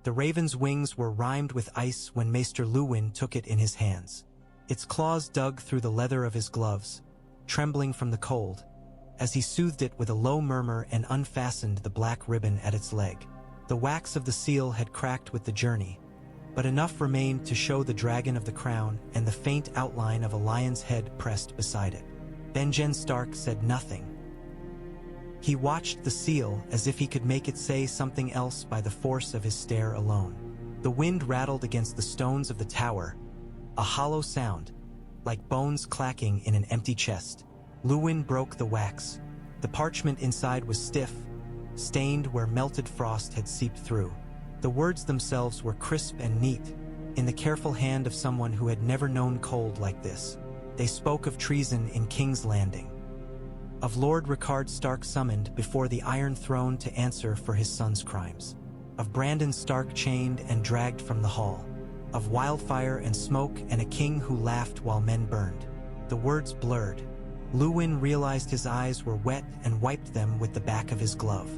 The raven's wings were rimed with ice when Maester Luwin took it in his hands. Its claws dug through the leather of his gloves, trembling from the cold, as he soothed it with a low murmur and unfastened the black ribbon at its leg. The wax of the seal had cracked with the journey, but enough remained to show the dragon of the crown and the faint outline of a lion's head pressed beside it. Benjen Stark said nothing. He watched the seal as if he could make it say something else by the force of his stare alone. The wind rattled against the stones of the tower, a hollow sound, like bones clacking in an empty chest. Luwin broke the wax. The parchment inside was stiff, stained where melted frost had seeped through. The words themselves were crisp and neat, in the careful hand of someone who had never known cold like this. They spoke of treason in King's Landing, of Lord Rickard Stark summoned before the Iron Throne to answer for his son's crimes, of Brandon Stark chained and dragged from the hall, of wildfire and smoke and a king who laughed while men burned. The words blurred. Luwin realized his eyes were wet and wiped them with the back of his glove.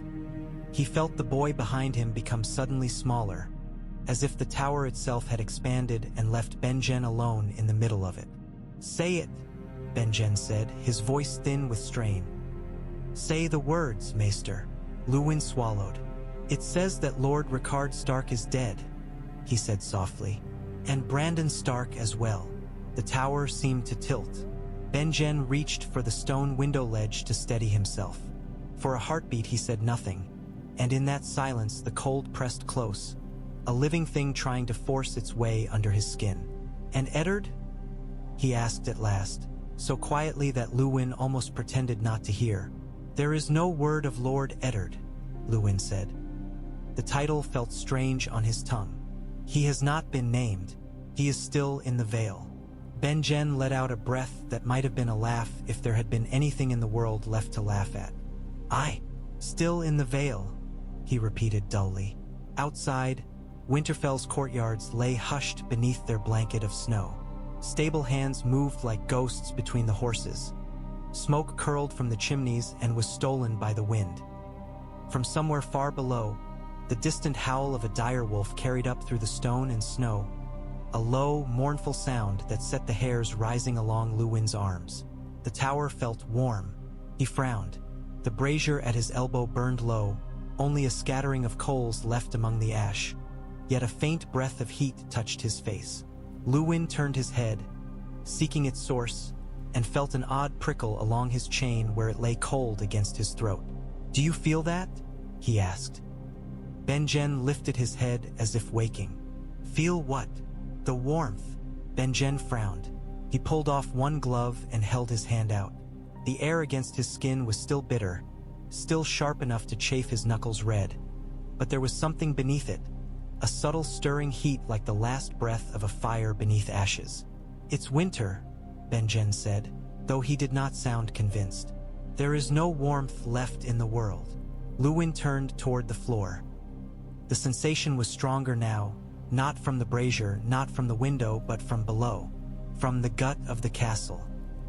He felt the boy behind him become suddenly smaller, as if the tower itself had expanded and left Benjen alone in the middle of it. "Say it," Benjen said, his voice thin with strain. "Say the words, Maester." Luwin swallowed. "It says that Lord Rickard Stark is dead," he said softly. "And Brandon Stark as well." The tower seemed to tilt. Benjen reached for the stone window ledge to steady himself. For a heartbeat he said nothing, and in that silence the cold pressed close, a living thing trying to force its way under his skin. "And Eddard?" he asked at last, so quietly that Luwin almost pretended not to hear. "There is no word of Lord Eddard," Luwin said. The title felt strange on his tongue. "He has not been named. He is still in the Vale." Benjen let out a breath that might have been a laugh if there had been anything in the world left to laugh at. "Aye, still in the Vale," he repeated dully. Outside, Winterfell's courtyards lay hushed beneath their blanket of snow. Stable hands moved like ghosts between the horses. Smoke curled from the chimneys and was stolen by the wind. From somewhere far below, the distant howl of a direwolf carried up through the stone and snow, a low, mournful sound that set the hairs rising along Luwin's arms. The tower felt warm. He frowned. The brazier at his elbow burned low, only a scattering of coals left among the ash. Yet a faint breath of heat touched his face. Luwin turned his head, seeking its source, and felt an odd prickle along his chain where it lay cold against his throat. "Do you feel that?" he asked. Benjen lifted his head as if waking. "Feel what?" "The warmth." Benjen frowned. He pulled off one glove and held his hand out. The air against his skin was still bitter, still sharp enough to chafe his knuckles red. But there was something beneath it, a subtle stirring heat like the last breath of a fire beneath ashes. "It's winter," Benjen said, though he did not sound convinced. "There is no warmth left in the world." Luwin turned toward the floor. The sensation was stronger now, not from the brazier, not from the window, but from below, from the gut of the castle,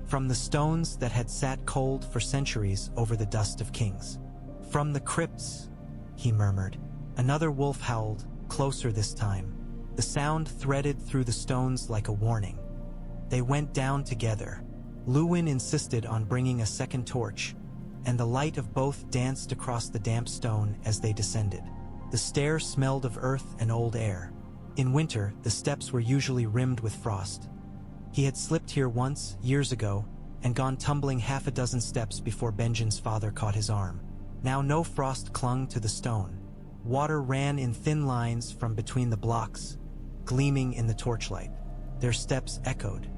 from the stones that had sat cold for centuries over the dust of kings. "From the crypts," he murmured. Another wolf howled, closer this time. The sound threaded through the stones like a warning. They went down together. Luwin insisted on bringing a second torch, and the light of both danced across the damp stone as they descended. The stair smelled of earth and old air. In winter, the steps were usually rimmed with frost. He had slipped here once, years ago, and gone tumbling half a dozen steps before Benjen's father caught his arm. Now no frost clung to the stone. Water ran in thin lines from between the blocks, gleaming in the torchlight. Their steps echoed.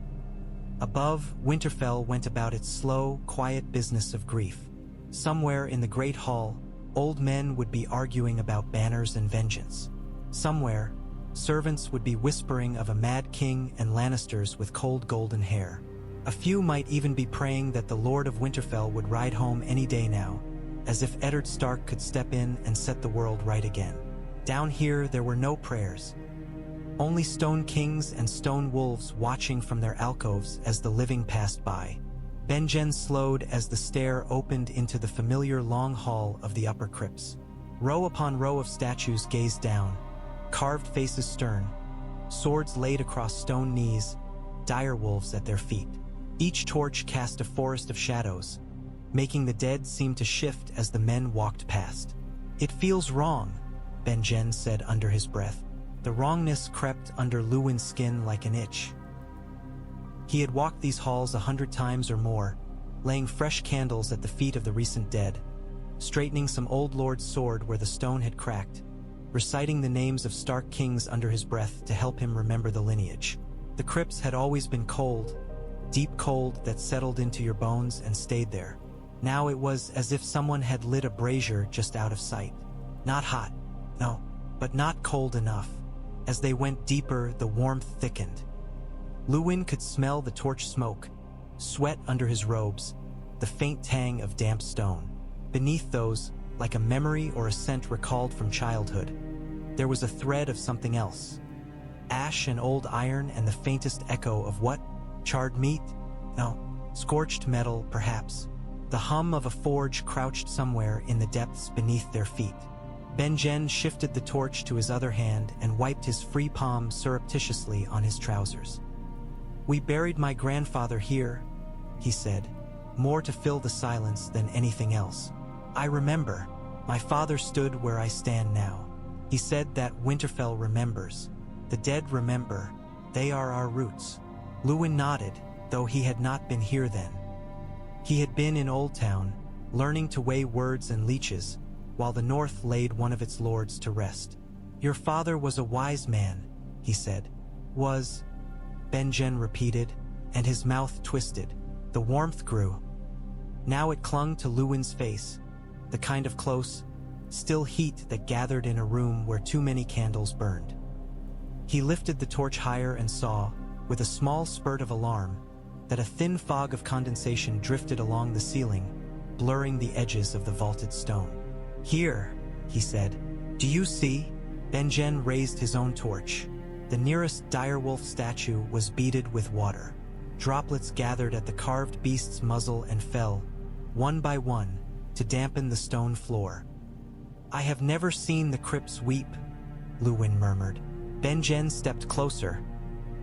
Above, Winterfell went about its slow, quiet business of grief. Somewhere in the great hall, old men would be arguing about banners and vengeance. Somewhere, servants would be whispering of a mad king and Lannisters with cold golden hair. A few might even be praying that the Lord of Winterfell would ride home any day now, as if Eddard Stark could step in and set the world right again. Down here, there were no prayers. Only stone kings and stone wolves watching from their alcoves as the living passed by. Benjen slowed as the stair opened into the familiar long hall of the upper crypts. Row upon row of statues gazed down, carved faces stern, swords laid across stone knees, dire wolves at their feet. Each torch cast a forest of shadows, making the dead seem to shift as the men walked past. "It feels wrong," Benjen said under his breath. The wrongness crept under Luwin's skin like an itch. He had walked these halls 100 times or more, laying fresh candles at the feet of the recent dead, straightening some old lord's sword where the stone had cracked, reciting the names of Stark kings under his breath to help him remember the lineage. The crypts had always been cold, deep cold that settled into your bones and stayed there. Now it was as if someone had lit a brazier just out of sight. Not hot, no, but not cold enough. As they went deeper, the warmth thickened. Luwin could smell the torch smoke, sweat under his robes, the faint tang of damp stone. Beneath those, like a memory or a scent recalled from childhood, there was a thread of something else. Ash and old iron and the faintest echo of what? Charred meat? No, scorched metal, perhaps. The hum of a forge crouched somewhere in the depths beneath their feet. Benjen shifted the torch to his other hand and wiped his free palm surreptitiously on his trousers. "We buried my grandfather here," he said, more to fill the silence than anything else. "I remember. My father stood where I stand now. He said that Winterfell remembers. The dead remember. They are our roots." Luwin nodded, though he had not been here then. He had been in Old Town, learning to weigh words and leeches, while the North laid one of its lords to rest. "Your father was a wise man," he said. "Was," Benjen repeated, and his mouth twisted. The warmth grew. Now it clung to Luwin's face, the kind of close, still heat that gathered in a room where too many candles burned. He lifted the torch higher and saw, with a small spurt of alarm, that a thin fog of condensation drifted along the ceiling, blurring the edges of the vaulted stone. "Here," he said. "Do you see?" Benjen raised his own torch. The nearest direwolf statue was beaded with water. Droplets gathered at the carved beast's muzzle and fell, one by one, to dampen the stone floor. "I have never seen the crypts weep," Luwin murmured. Benjen stepped closer,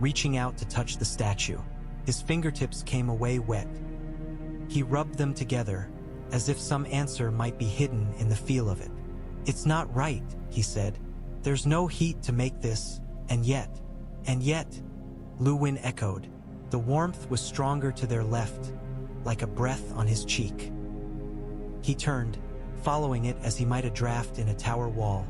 reaching out to touch the statue. His fingertips came away wet. He rubbed them together, as if some answer might be hidden in the feel of it. "It's not right," he said. "There's no heat to make this, and yet, Luwin echoed. The warmth was stronger to their left, like a breath on his cheek. He turned, following it as he might a draft in a tower wall,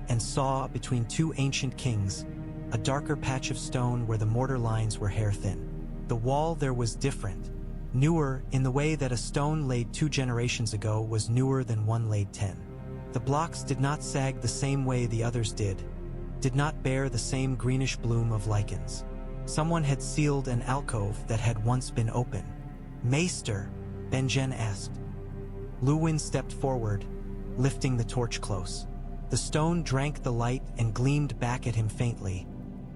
and saw, between two ancient kings, a darker patch of stone where the mortar lines were hair-thin. The wall there was different, newer in the way that a stone laid 2 generations ago was newer than one laid 10. The blocks did not sag the same way the others did not bear the same greenish bloom of lichens. Someone had sealed an alcove that had once been open. "Maester?" Benjen asked. Luwin stepped forward, lifting the torch close. The stone drank the light and gleamed back at him faintly,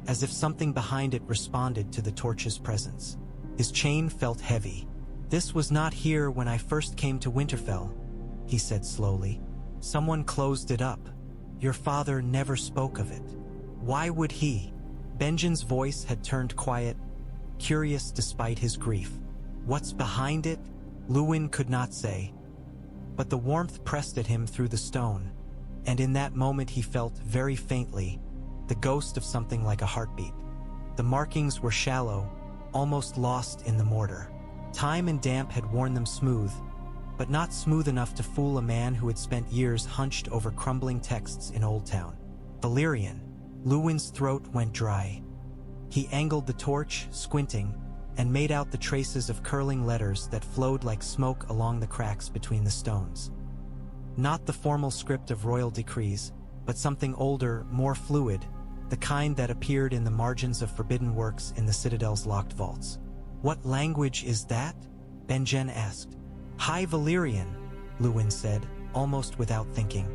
as if something behind it responded to the torch's presence. His chain felt heavy. "This was not here when I first came to Winterfell," he said slowly. "Someone closed it up. Your father never spoke of it. Why would he?" Benjen's voice had turned quiet, curious despite his grief. "What's behind it?" Luwin could not say. But the warmth pressed at him through the stone, and in that moment he felt, very faintly, the ghost of something like a heartbeat. The markings were shallow, almost lost in the mortar. Time and damp had worn them smooth, but not smooth enough to fool a man who had spent years hunched over crumbling texts in Old Town. Valyrian. Luwin's throat went dry. He angled the torch, squinting, and made out the traces of curling letters that flowed like smoke along the cracks between the stones. Not the formal script of royal decrees, but something older, more fluid, the kind that appeared in the margins of forbidden works in the Citadel's locked vaults. "What language is that?" Benjen asked. "High Valyrian," Luwin said, almost without thinking.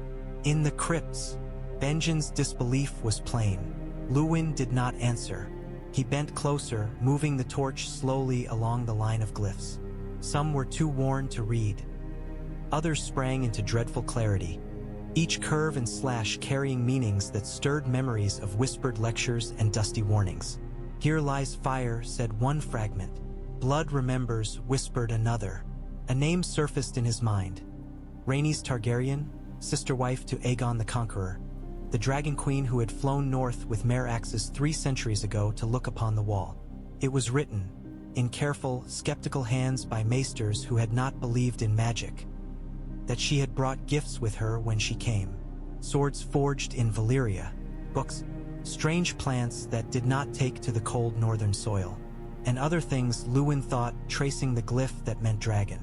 "In the crypts." Benjen's disbelief was plain. Luwin did not answer. He bent closer, moving the torch slowly along the line of glyphs. Some were too worn to read. Others sprang into dreadful clarity, each curve and slash carrying meanings that stirred memories of whispered lectures and dusty warnings. "Here lies fire," said one fragment. "Blood remembers," whispered another. A name surfaced in his mind. Rhaenys Targaryen, sister-wife to Aegon the Conqueror, the Dragon Queen who had flown north with Meraxes 3 centuries ago to look upon the wall. It was written, in careful, skeptical hands by maesters who had not believed in magic, that she had brought gifts with her when she came. Swords forged in Valyria, books, strange plants that did not take to the cold northern soil, and other things Luwin thought tracing the glyph that meant dragon.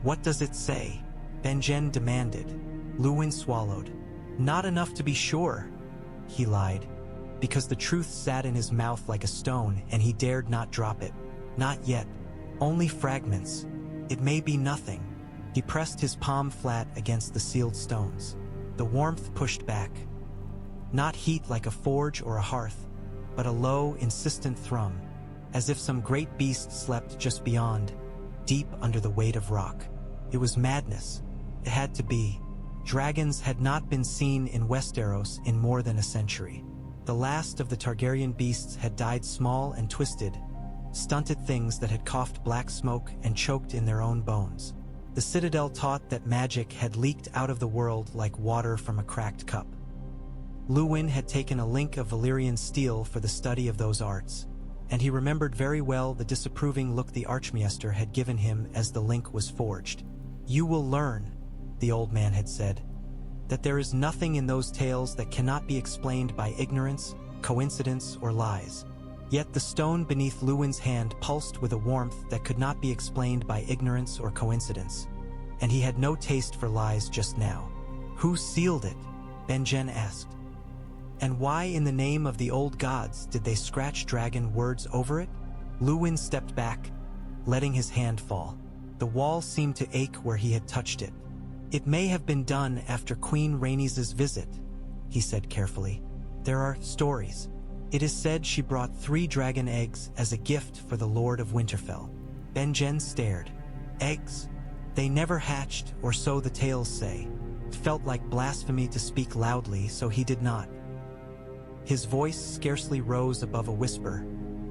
"What does it say?" Benjen demanded. Luwin swallowed. "Not enough to be sure," he lied, because the truth sat in his mouth like a stone and he dared not drop it. "Not yet. Only fragments. It may be nothing." He pressed his palm flat against the sealed stones. The warmth pushed back. Not heat like a forge or a hearth, but a low, insistent thrum, as if some great beast slept just beyond, deep under the weight of rock. It was madness. It had to be. Dragons had not been seen in Westeros in more than a century. The last of the Targaryen beasts had died small and twisted, stunted things that had coughed black smoke and choked in their own bones. The Citadel taught that magic had leaked out of the world like water from a cracked cup. Luwin had taken a link of Valyrian steel for the study of those arts, and he remembered very well the disapproving look the Archmaester had given him as the link was forged. "You will learn," the old man had said, "that there is nothing in those tales that cannot be explained by ignorance, coincidence, or lies." Yet the stone beneath Luwin's hand pulsed with a warmth that could not be explained by ignorance or coincidence, and he had no taste for lies just now. "Who sealed it?" Benjen asked. "And why in the name of the old gods did they scratch dragon words over it?" Luwin stepped back, letting his hand fall. The wall seemed to ache where he had touched it. "It may have been done after Queen Rhaenys' visit," he said carefully. "There are stories. It is said she brought 3 dragon eggs as a gift for the Lord of Winterfell." Benjen stared. "Eggs? They never hatched, or so the tales say." It felt like blasphemy to speak loudly, so he did not. His voice scarcely rose above a whisper,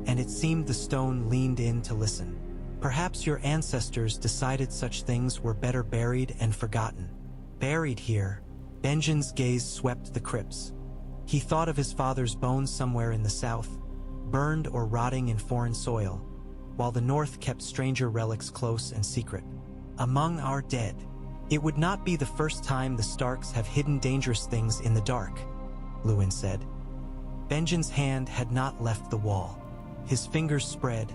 and it seemed the stone leaned in to listen. "Perhaps your ancestors decided such things were better buried and forgotten." "Buried here?" Benjen's gaze swept the crypts. He thought of his father's bones somewhere in the south, burned or rotting in foreign soil, while the north kept stranger relics close and secret. "Among our dead." "It would not be the first time the Starks have hidden dangerous things in the dark," Luwin said. Benjen's hand had not left the wall. His fingers spread,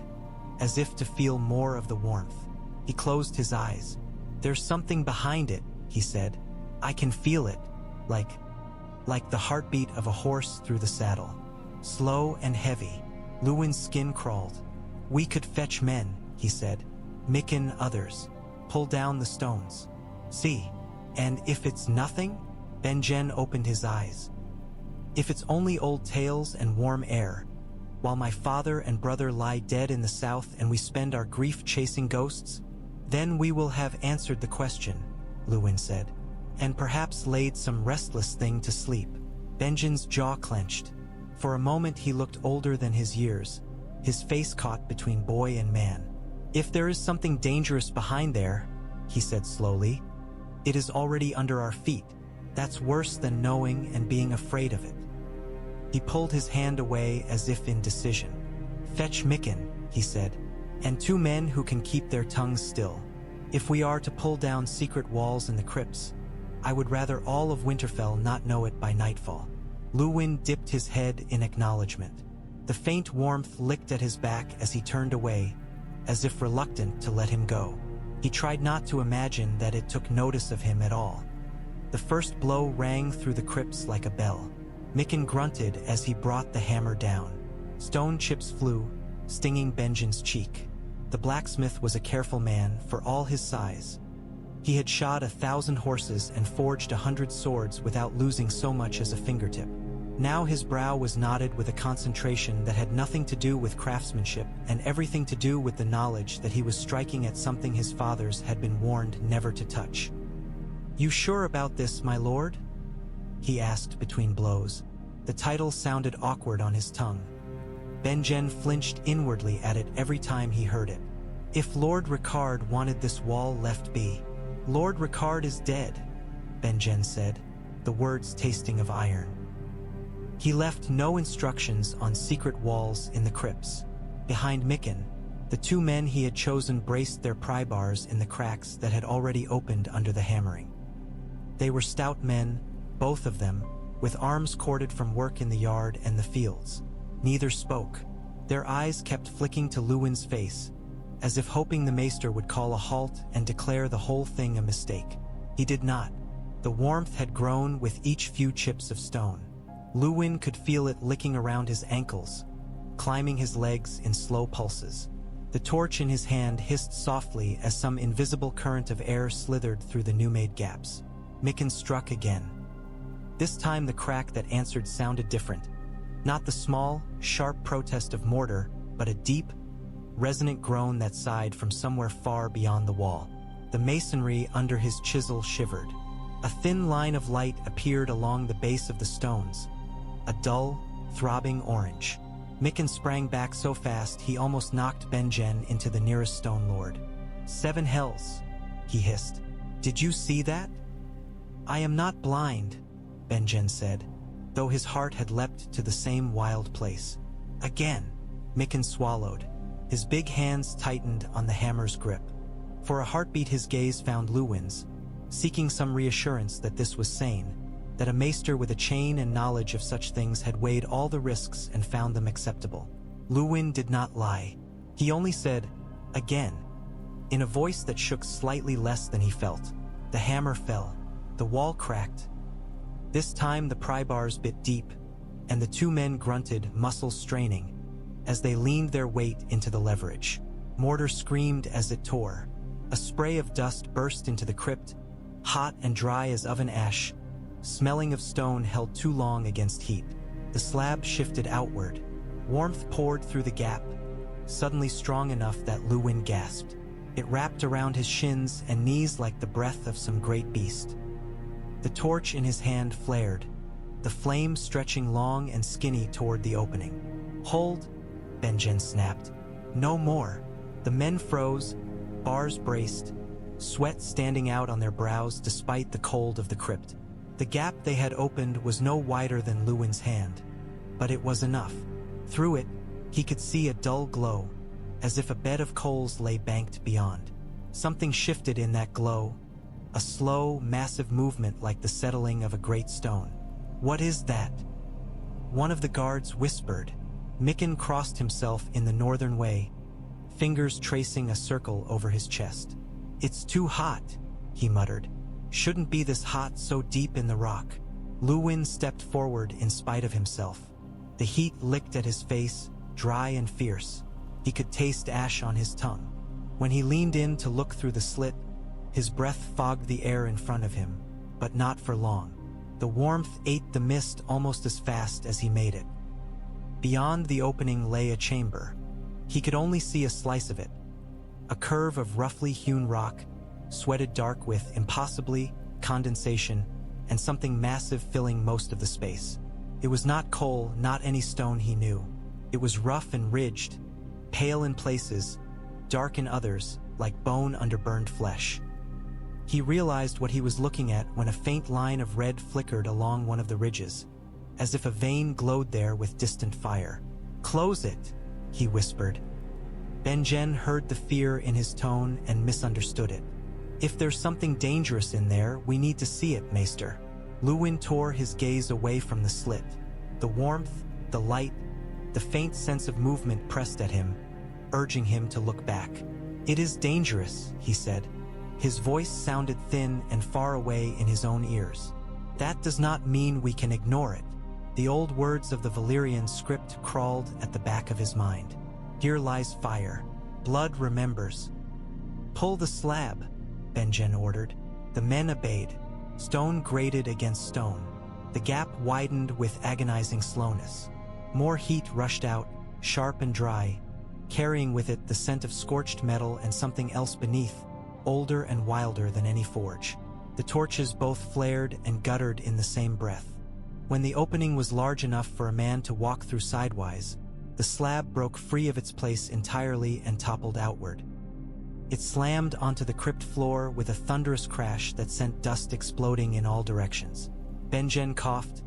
as if to feel more of the warmth. He closed his eyes. "There's something behind it," he said. "I can feel it, like the heartbeat of a horse through the saddle. Slow and heavy." Luwin's skin crawled. "We could fetch men," he said. "Micken others. Pull down the stones. See. And if it's nothing?" Benjen opened his eyes. "If it's only old tales and warm air, while my father and brother lie dead in the south and we spend our grief chasing ghosts, then we will have answered the question," Luwin said, "and perhaps laid some restless thing to sleep." Benjen's jaw clenched. For a moment he looked older than his years, his face caught between boy and man. "If there is something dangerous behind there," he said slowly, "it is already under our feet. That's worse than knowing and being afraid of it." He pulled his hand away as if in decision. "Fetch Micken," he said, "and 2 men who can keep their tongues still. If we are to pull down secret walls in the crypts, I would rather all of Winterfell not know it by nightfall." Luwin dipped his head in acknowledgement. The faint warmth licked at his back as he turned away, as if reluctant to let him go. He tried not to imagine that it took notice of him at all. The first blow rang through the crypts like a bell. Micken grunted as he brought the hammer down. Stone chips flew, stinging Benjen's cheek. The blacksmith was a careful man for all his size. He had shod 1,000 horses and forged 100 swords without losing so much as a fingertip. Now his brow was knotted with a concentration that had nothing to do with craftsmanship and everything to do with the knowledge that he was striking at something his fathers had been warned never to touch. "You sure about this, my lord?" he asked between blows. The title sounded awkward on his tongue. Benjen flinched inwardly at it every time he heard it. If Lord Rickard wanted this wall left be. Lord Rickard is dead, Benjen said, the words tasting of iron. He left no instructions on secret walls in the crypts. Behind Mikken, the two men he had chosen braced their pry bars in the cracks that had already opened under the hammering. They were stout men, both of them, with arms corded from work in the yard and the fields. Neither spoke. Their eyes kept flicking to Luwin's face, as if hoping the maester would call a halt and declare the whole thing a mistake. He did not. The warmth had grown with each few chips of stone. Luwin could feel it licking around his ankles, climbing his legs in slow pulses. The torch in his hand hissed softly as some invisible current of air slithered through the new-made gaps. Mikken struck again. This time the crack that answered sounded different. Not the small, sharp protest of mortar, but a deep, resonant groan that sighed from somewhere far beyond the wall. The masonry under his chisel shivered. A thin line of light appeared along the base of the stones, a dull, throbbing orange. Mikken sprang back so fast he almost knocked Benjen into the nearest stone lord. "7 hells," he hissed. "Did you see that?" "I am not blind," Benjen said, though his heart had leapt to the same wild place. Again, Mikken swallowed. His big hands tightened on the hammer's grip. For a heartbeat his gaze found Luwin's, seeking some reassurance that this was sane, that a maester with a chain and knowledge of such things had weighed all the risks and found them acceptable. Luwin did not lie. He only said, "Again," in a voice that shook slightly less than he felt. The hammer fell. The wall cracked. This time the pry bars bit deep, and the two men grunted, muscles straining, as they leaned their weight into the leverage. Mortar screamed as it tore. A spray of dust burst into the crypt, hot and dry as oven ash, smelling of stone held too long against heat. The slab shifted outward. Warmth poured through the gap, suddenly strong enough that Luwin gasped. It wrapped around his shins and knees like the breath of some great beast. The torch in his hand flared, the flame stretching long and skinny toward the opening. "Hold," Benjen snapped. "No more." The men froze, bars braced, sweat standing out on their brows despite the cold of the crypt. The gap they had opened was no wider than Luwin's hand, but it was enough. Through it, he could see a dull glow, as if a bed of coals lay banked beyond. Something shifted in that glow, a slow, massive movement like the settling of a great stone. "What is that?" One of the guards whispered. Mikken crossed himself in the northern way, fingers tracing a circle over his chest. "It's too hot," he muttered. "Shouldn't be this hot so deep in the rock." Luwin stepped forward in spite of himself. The heat licked at his face, dry and fierce. He could taste ash on his tongue. When he leaned in to look through the slit, his breath fogged the air in front of him, but not for long. The warmth ate the mist almost as fast as he made it. Beyond the opening lay a chamber. He could only see a slice of it, a curve of roughly hewn rock, sweated dark with, impossibly, condensation, and something massive filling most of the space. It was not coal, not any stone he knew. It was rough and ridged, pale in places, dark in others, like bone under burned flesh. He realized what he was looking at when a faint line of red flickered along one of the ridges, as if a vein glowed there with distant fire. "Close it," he whispered. Benjen heard the fear in his tone and misunderstood it. "If there's something dangerous in there, we need to see it, Maester." Luwin tore his gaze away from the slit. The warmth, the light, the faint sense of movement pressed at him, urging him to look back. "It is dangerous," he said. His voice sounded thin and far away in his own ears. "That does not mean we can ignore it." The old words of the Valyrian script crawled at the back of his mind. "Here lies fire. Blood remembers." "Pull the slab," Benjen ordered. The men obeyed. Stone grated against stone. The gap widened with agonizing slowness. More heat rushed out, sharp and dry, carrying with it the scent of scorched metal and something else beneath, older and wilder than any forge. The torches both flared and guttered in the same breath. When the opening was large enough for a man to walk through sidewise, the slab broke free of its place entirely and toppled outward. It slammed onto the crypt floor with a thunderous crash that sent dust exploding in all directions. Benjen coughed,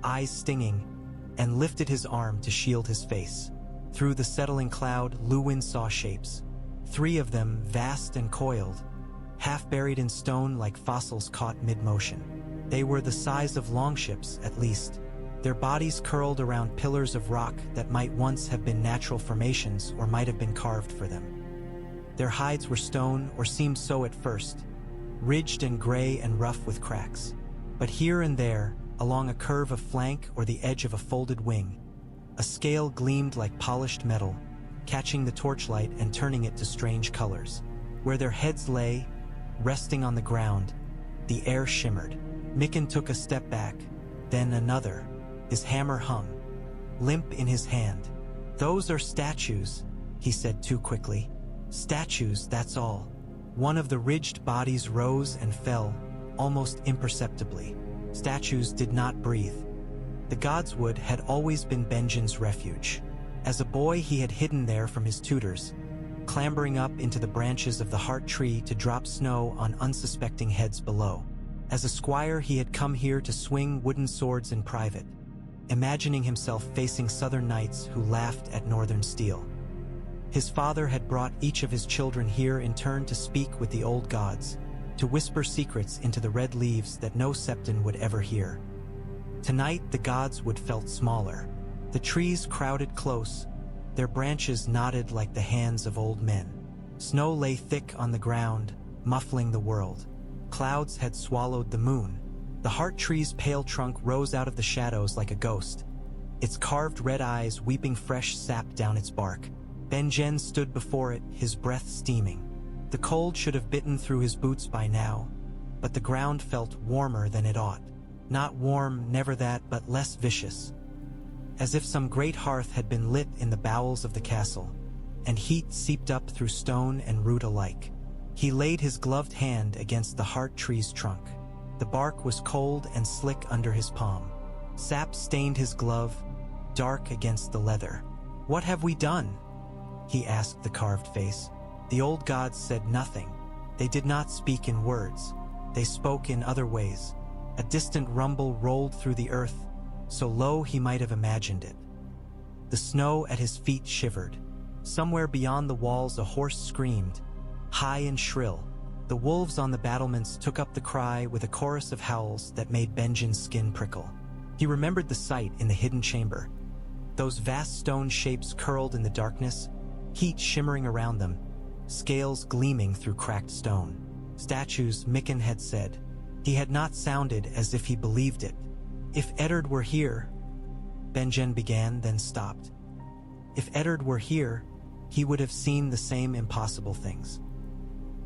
eyes stinging, and lifted his arm to shield his face. Through the settling cloud, Luwin saw shapes. 3 of them, vast and coiled, half buried in stone like fossils caught mid-motion. They were the size of longships, at least. Their bodies curled around pillars of rock that might once have been natural formations or might have been carved for them. Their hides were stone, or seemed so at first, ridged and gray and rough with cracks. But here and there, along a curve of flank or the edge of a folded wing, a scale gleamed like polished metal, catching the torchlight and turning it to strange colors. Where their heads lay, resting on the ground, the air shimmered. Mikken took a step back, then another. His hammer hung, limp in his hand. "Those are statues," he said too quickly. "Statues, that's all." One of the ridged bodies rose and fell, almost imperceptibly. Statues did not breathe. The Godswood had always been Benjen's refuge. As a boy, he had hidden there from his tutors, clambering up into the branches of the heart tree to drop snow on unsuspecting heads below. As a squire, he had come here to swing wooden swords in private, imagining himself facing southern knights who laughed at northern steel. His father had brought each of his children here in turn to speak with the old gods, to whisper secrets into the red leaves that no septon would ever hear. Tonight, the Godswood felt smaller. The trees crowded close, their branches knotted like the hands of old men. Snow lay thick on the ground, muffling the world. Clouds had swallowed the moon. The heart tree's pale trunk rose out of the shadows like a ghost, its carved red eyes weeping fresh sap down its bark. Benjen stood before it, his breath steaming. The cold should have bitten through his boots by now, but the ground felt warmer than it ought. Not warm, never that, but less vicious. As if some great hearth had been lit in the bowels of the castle, and heat seeped up through stone and root alike. He laid his gloved hand against the heart tree's trunk. The bark was cold and slick under his palm. Sap stained his glove, dark against the leather. "What have we done?" he asked the carved face. The old gods said nothing. They did not speak in words. They spoke in other ways. A distant rumble rolled through the earth, so low he might have imagined it. The snow at his feet shivered. Somewhere beyond the walls a horse screamed, high and shrill. The wolves on the battlements took up the cry with a chorus of howls that made Benjen's skin prickle. He remembered the sight in the hidden chamber. Those vast stone shapes curled in the darkness, heat shimmering around them, scales gleaming through cracked stone. Statues, Mikken had said. He had not sounded as if he believed it. "If Eddard were here," Benjen began, then stopped. If Eddard were here, he would have seen the same impossible things.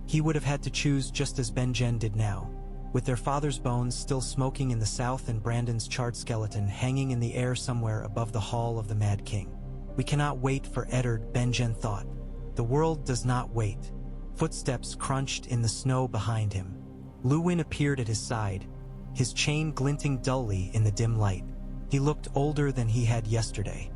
He would have had to choose just as Benjen did now, with their father's bones still smoking in the south and Brandon's charred skeleton hanging in the air somewhere above the hall of the Mad King. "We cannot wait for Eddard," Benjen thought. "The world does not wait." Footsteps crunched in the snow behind him. Luwin appeared at his side, his chain glinting dully in the dim light. He looked older than he had yesterday.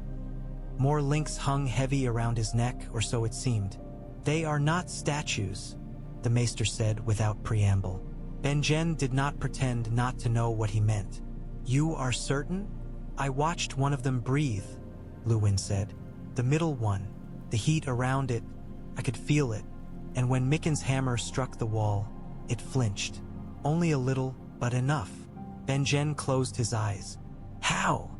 More links hung heavy around his neck, or so it seemed. "They are not statues," the maester said without preamble. Benjen did not pretend not to know what he meant. "You are certain?" "I watched one of them breathe," Luwin said. "The middle one, the heat around it, I could feel it, and when Mikken's hammer struck the wall, it flinched. Only a little, but enough." Benjen closed his eyes. "How?"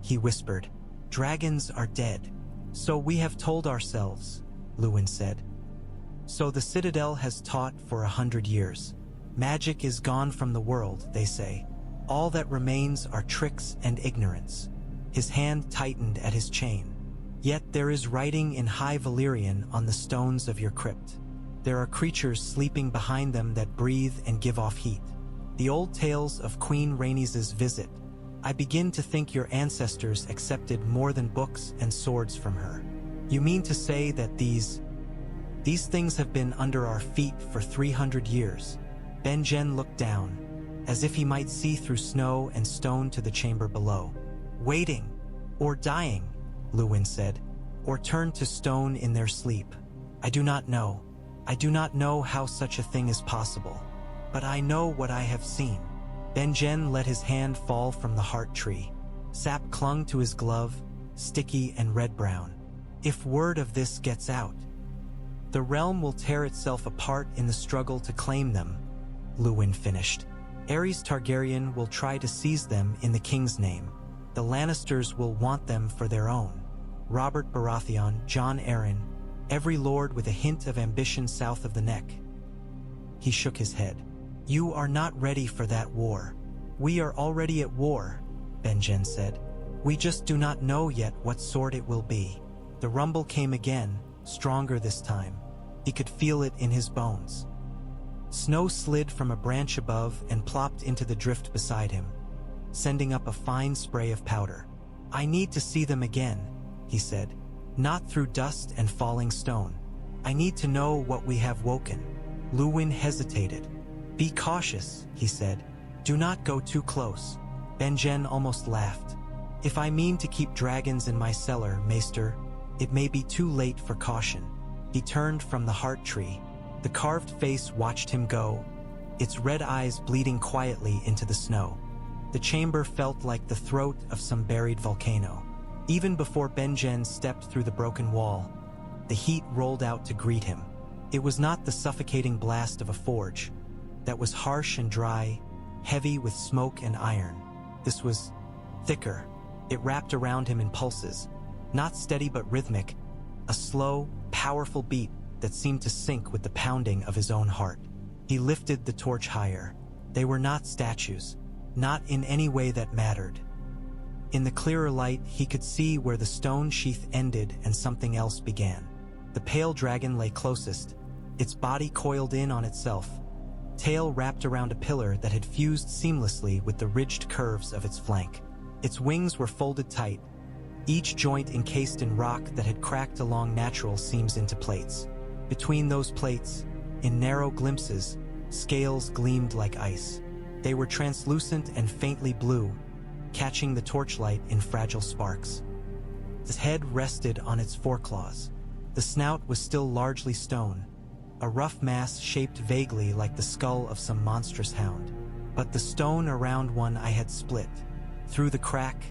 he whispered. "Dragons are dead." "So we have told ourselves," Luwin said. "So the Citadel has taught for 100 years. Magic is gone from the world, they say. All that remains are tricks and ignorance." His hand tightened at his chain. "Yet there is writing in High Valyrian on the stones of your crypt. There are creatures sleeping behind them that breathe and give off heat. The old tales of Queen Rhaenys' visit. I begin to think your ancestors accepted more than books and swords from her. You mean to say that these things have been under our feet for 300 years? Benjen looked down, as if he might see through snow and stone to the chamber below. "Waiting, or dying," Luwin said, "or turned to stone in their sleep. I do not know. I do not know how such a thing is possible. But I know what I have seen." Benjen let his hand fall from the heart tree. Sap clung to his glove, sticky and red-brown. "If word of this gets out, the realm will tear itself apart in the struggle to claim them," Luwin finished. "Aerys Targaryen will try to seize them in the king's name. The Lannisters will want them for their own. Robert Baratheon, Jon Arryn, every lord with a hint of ambition south of the neck." He shook his head. "You are not ready for that war." "We are already at war," Benjen said. "We just do not know yet what sort it will be." The rumble came again, stronger this time. He could feel it in his bones. Snow slid from a branch above and plopped into the drift beside him, sending up a fine spray of powder. "I need to see them again," he said. "Not through dust and falling stone. I need to know what we have woken." Luwin hesitated. "Be cautious," he said. "Do not go too close." Benjen almost laughed. "If I mean to keep dragons in my cellar, Maester, it may be too late for caution." He turned from the heart tree. The carved face watched him go, its red eyes bleeding quietly into the snow. The chamber felt like the throat of some buried volcano. Even before Benjen stepped through the broken wall, the heat rolled out to greet him. It was not the suffocating blast of a forge. That was harsh and dry, heavy with smoke and iron. This was thicker. It wrapped around him in pulses, not steady but rhythmic, a slow, powerful beat that seemed to sync with the pounding of his own heart. He lifted the torch higher. They were not statues, not in any way that mattered. In the clearer light, he could see where the stone sheath ended and something else began. The pale dragon lay closest, its body coiled in on itself, tail wrapped around a pillar that had fused seamlessly with the ridged curves of its flank. Its wings were folded tight, each joint encased in rock that had cracked along natural seams into plates. Between those plates, in narrow glimpses, scales gleamed like ice. They were translucent and faintly blue, catching the torchlight in fragile sparks. The head rested on its foreclaws. The snout was still largely stone, a rough mass shaped vaguely like the skull of some monstrous hound. But the stone around one eye had split. Through the crack,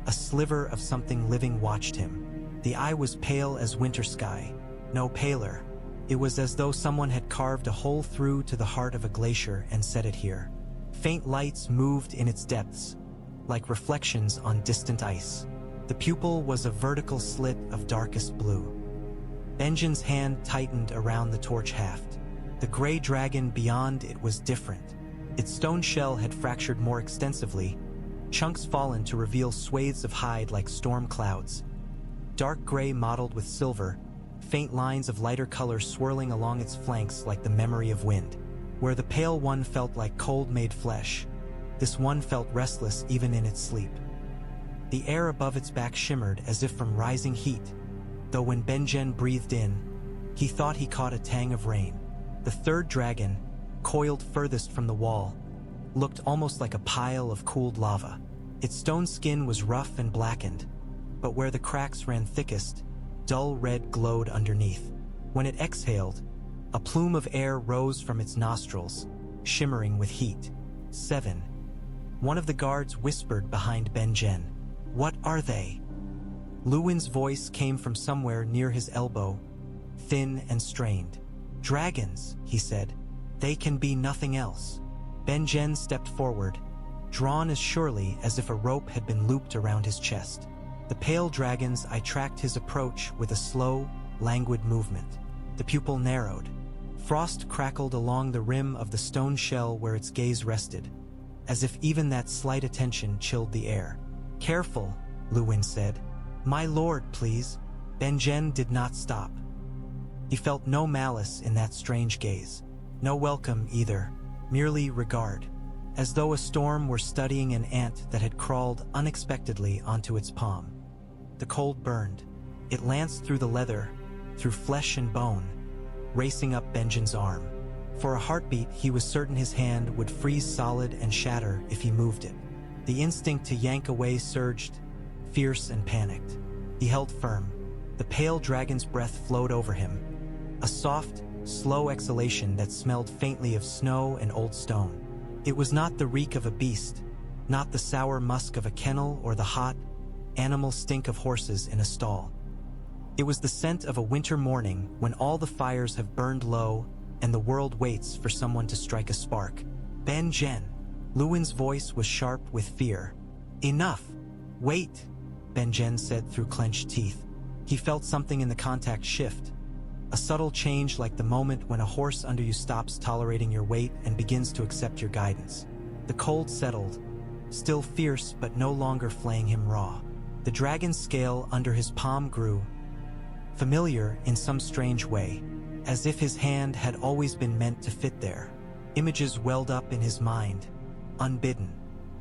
a sliver of something living watched him. The eye was pale as winter sky, no paler. It was as though someone had carved a hole through to the heart of a glacier and set it here. Faint lights moved in its depths, like reflections on distant ice. The pupil was a vertical slit of darkest blue. Benjen's hand tightened around the torch haft. The gray dragon beyond it was different. Its stone shell had fractured more extensively, chunks fallen to reveal swathes of hide like storm clouds. Dark gray mottled with silver, faint lines of lighter color swirling along its flanks like the memory of wind. Where the pale one felt like cold-made flesh, this one felt restless even in its sleep. The air above its back shimmered as if from rising heat, though when Benjen breathed in, he thought he caught a tang of rain. The third dragon, coiled furthest from the wall, looked almost like a pile of cooled lava. Its stone skin was rough and blackened, but where the cracks ran thickest, dull red glowed underneath. When it exhaled, a plume of air rose from its nostrils, shimmering with heat. 7. One of the guards whispered behind Benjen. "What are they?" Luwin's voice came from somewhere near his elbow, thin and strained. "Dragons," he said. "They can be nothing else." Benjen stepped forward, drawn as surely as if a rope had been looped around his chest. The pale dragon's eye tracked his approach with a slow, languid movement. The pupil narrowed. Frost crackled along the rim of the stone shell where its gaze rested, as if even that slight attention chilled the air. "Careful," Luwin said. "My lord, please." Benjen did not stop. He felt no malice in that strange gaze. No welcome either, merely regard. As though a storm were studying an ant that had crawled unexpectedly onto its palm. The cold burned. It lanced through the leather, through flesh and bone, racing up Benjen's arm. For a heartbeat, he was certain his hand would freeze solid and shatter if he moved it. The instinct to yank away surged, fierce and panicked. He held firm. The pale dragon's breath flowed over him, a soft, slow exhalation that smelled faintly of snow and old stone. It was not the reek of a beast, not the sour musk of a kennel or the hot, animal stink of horses in a stall. It was the scent of a winter morning when all the fires have burned low and the world waits for someone to strike a spark. Benjen. Luwin's voice was sharp with fear. Enough. Wait, Benjen said through clenched teeth. He felt something in the contact shift. A subtle change, like the moment when a horse under you stops tolerating your weight and begins to accept your guidance. The cold settled, still fierce but no longer flaying him raw. The dragon's scale under his palm grew, familiar in some strange way, as if his hand had always been meant to fit there. Images welled up in his mind, unbidden.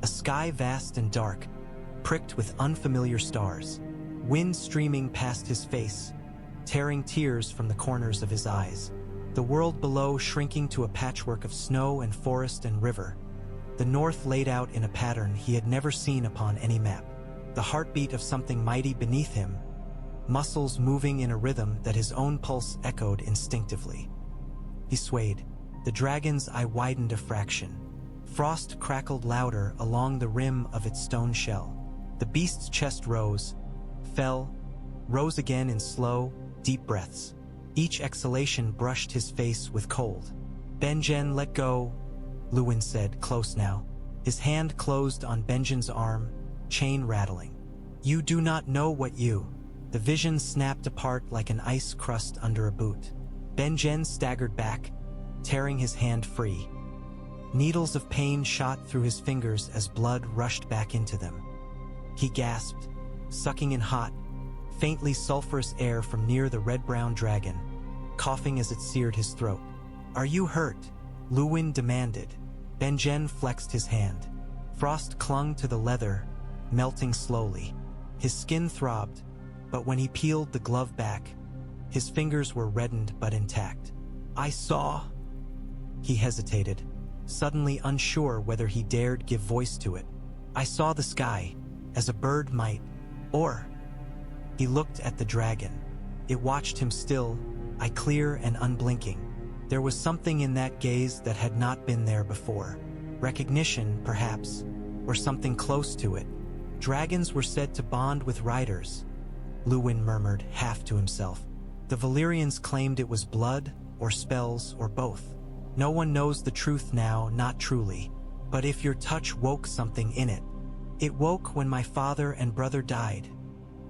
A sky vast and dark, pricked with unfamiliar stars. Wind streaming past his face, tearing tears from the corners of his eyes. The world below shrinking to a patchwork of snow and forest and river. The north laid out in a pattern he had never seen upon any map. The heartbeat of something mighty beneath him, muscles moving in a rhythm that his own pulse echoed instinctively. He swayed. The dragon's eye widened a fraction. Frost crackled louder along the rim of its stone shell. The beast's chest rose, fell, rose again in slow, deep breaths. Each exhalation brushed his face with cold. Benjen, let go, Luwin said, close now. His hand closed on Benjen's arm, chain rattling. You do not know what you... The vision snapped apart like an ice crust under a boot. Benjen staggered back, tearing his hand free. Needles of pain shot through his fingers as blood rushed back into them. He gasped, sucking in hot, faintly sulfurous air from near the red-brown dragon, coughing as it seared his throat. Are you hurt? Luwin demanded. Benjen flexed his hand. Frost clung to the leather, melting slowly. His skin throbbed, but when he peeled the glove back, his fingers were reddened but intact. I saw... He hesitated, suddenly unsure whether he dared give voice to it. I saw the sky, as a bird might, or... He looked at the dragon. It watched him still, eye clear and unblinking. There was something in that gaze that had not been there before. Recognition, perhaps, or something close to it. Dragons were said to bond with riders, Luwin murmured, half to himself. The Valyrians claimed it was blood, or spells, or both. No one knows the truth now, not truly. But if your touch woke something in it... It woke when my father and brother died,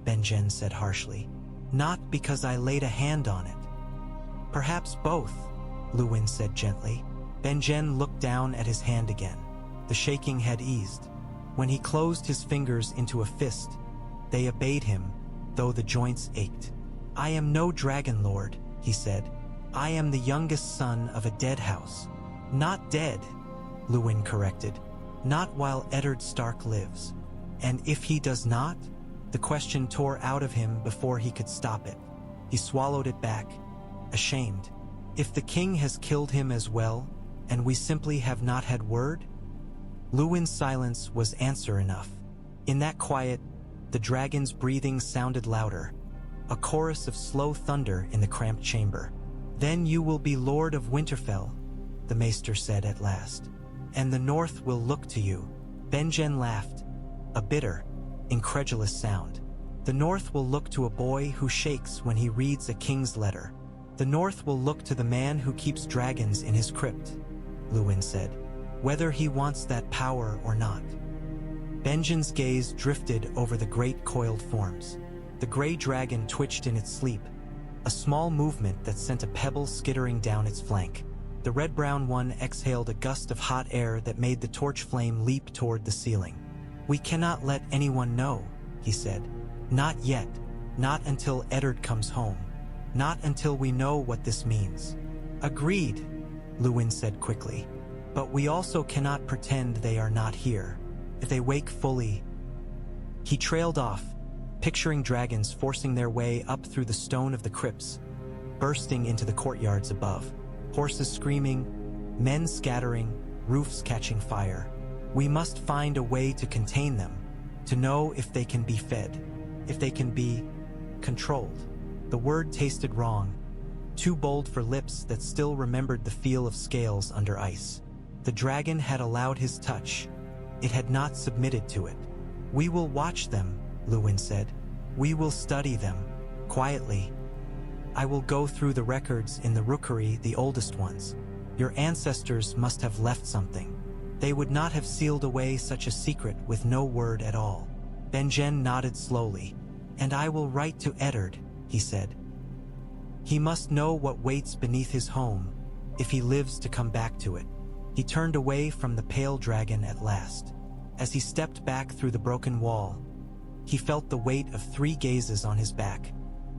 Benjen said harshly. Not because I laid a hand on it. Perhaps both, Luwin said gently. Benjen looked down at his hand again. The shaking had eased. When he closed his fingers into a fist, they obeyed him, though the joints ached. I am no dragon lord, he said. I am the youngest son of a dead house. Not dead, Luwin corrected. Not while Eddard Stark lives. And if he does not? The question tore out of him before he could stop it. He swallowed it back, ashamed. If the king has killed him as well, and we simply have not had word? Luwin's silence was answer enough. In that quiet, the dragon's breathing sounded louder, a chorus of slow thunder in the cramped chamber. Then you will be Lord of Winterfell, the maester said at last. And the North will look to you. Benjen laughed, a bitter, incredulous sound. The North will look to a boy who shakes when he reads a king's letter. The North will look to the man who keeps dragons in his crypt, Luwin said, whether he wants that power or not. Benjen's gaze drifted over the great coiled forms. The gray dragon twitched in its sleep, a small movement that sent a pebble skittering down its flank. The red-brown one exhaled a gust of hot air that made the torch flame leap toward the ceiling. We cannot let anyone know, he said. Not yet. Not until Eddard comes home. Not until we know what this means. Agreed, Luwin said quickly. But we also cannot pretend they are not here. If they wake fully... He trailed off, picturing dragons forcing their way up through the stone of the crypts, bursting into the courtyards above. Horses screaming, Men scattering, roofs catching fire. We must find a way to contain them, to know if they can be fed, if they can be controlled. The word tasted wrong, too bold for lips that still remembered the feel of scales under ice. The dragon had allowed his touch. It had not submitted to it. "We will watch them," Luwin said. "We will study them, quietly. I will go through the records in the rookery, the oldest ones. Your ancestors must have left something. They would not have sealed away such a secret with no word at all." Benjen nodded slowly. "And I will write to Eddard," he said. "He must know what waits beneath his home, if he lives to come back to it." He turned away from the pale dragon at last. As he stepped back through the broken wall, he felt the weight of 3 gazes on his back,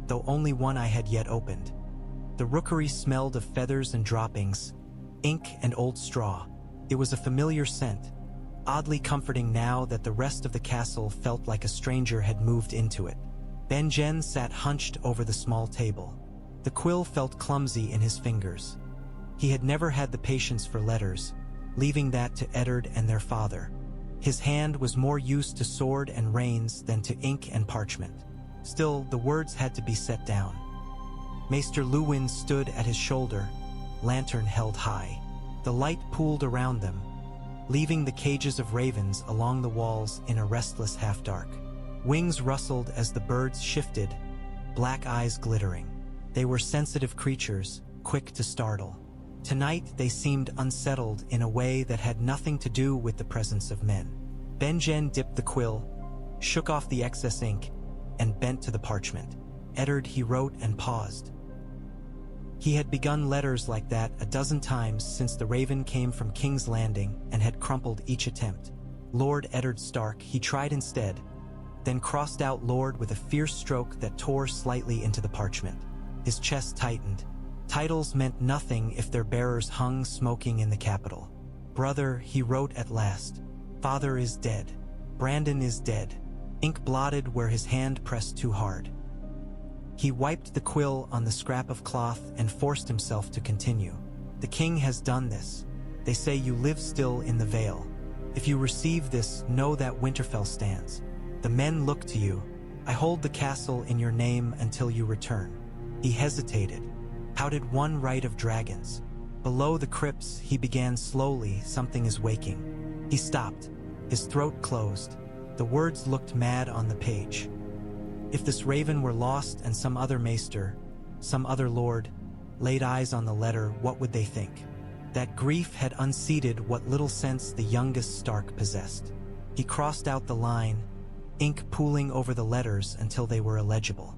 though only one eye had yet opened. The rookery smelled of feathers and droppings, ink and old straw. It was a familiar scent, oddly comforting now that the rest of the castle felt like a stranger had moved into it. Benjen sat hunched over the small table. The quill felt clumsy in his fingers. He had never had the patience for letters, leaving that to Eddard and their father. His hand was more used to sword and reins than to ink and parchment. Still, the words had to be set down. Maester Luwin stood at his shoulder, lantern held high. The light pooled around them, leaving the cages of ravens along the walls in a restless half-dark. Wings rustled as the birds shifted, black eyes glittering. They were sensitive creatures, quick to startle. Tonight they seemed unsettled in a way that had nothing to do with the presence of men. Benjen dipped the quill, shook off the excess ink, and bent to the parchment. "Eddard," he wrote and paused. He had begun letters like that a dozen times since the raven came from King's Landing and had crumpled each attempt. "Lord Eddard Stark," he tried instead, then crossed out Lord with a fierce stroke that tore slightly into the parchment. His chest tightened. Titles meant nothing if their bearers hung smoking in the capital. "Brother," he wrote at last. "Father is dead. Brandon is dead." Ink blotted where his hand pressed too hard. He wiped the quill on the scrap of cloth and forced himself to continue. "The king has done this. They say you live still in the Vale. If you receive this, know that Winterfell stands. The men look to you. I hold the castle in your name until you return." He hesitated. How did one write of dragons? Below the crypts, he began slowly. "Something is waking." He stopped. His throat closed. The words looked mad on the page. If this raven were lost and some other maester, some other lord, laid eyes on the letter, what would they think? That grief had unseated what little sense the youngest Stark possessed. He crossed out the line, ink pooling over the letters until they were illegible.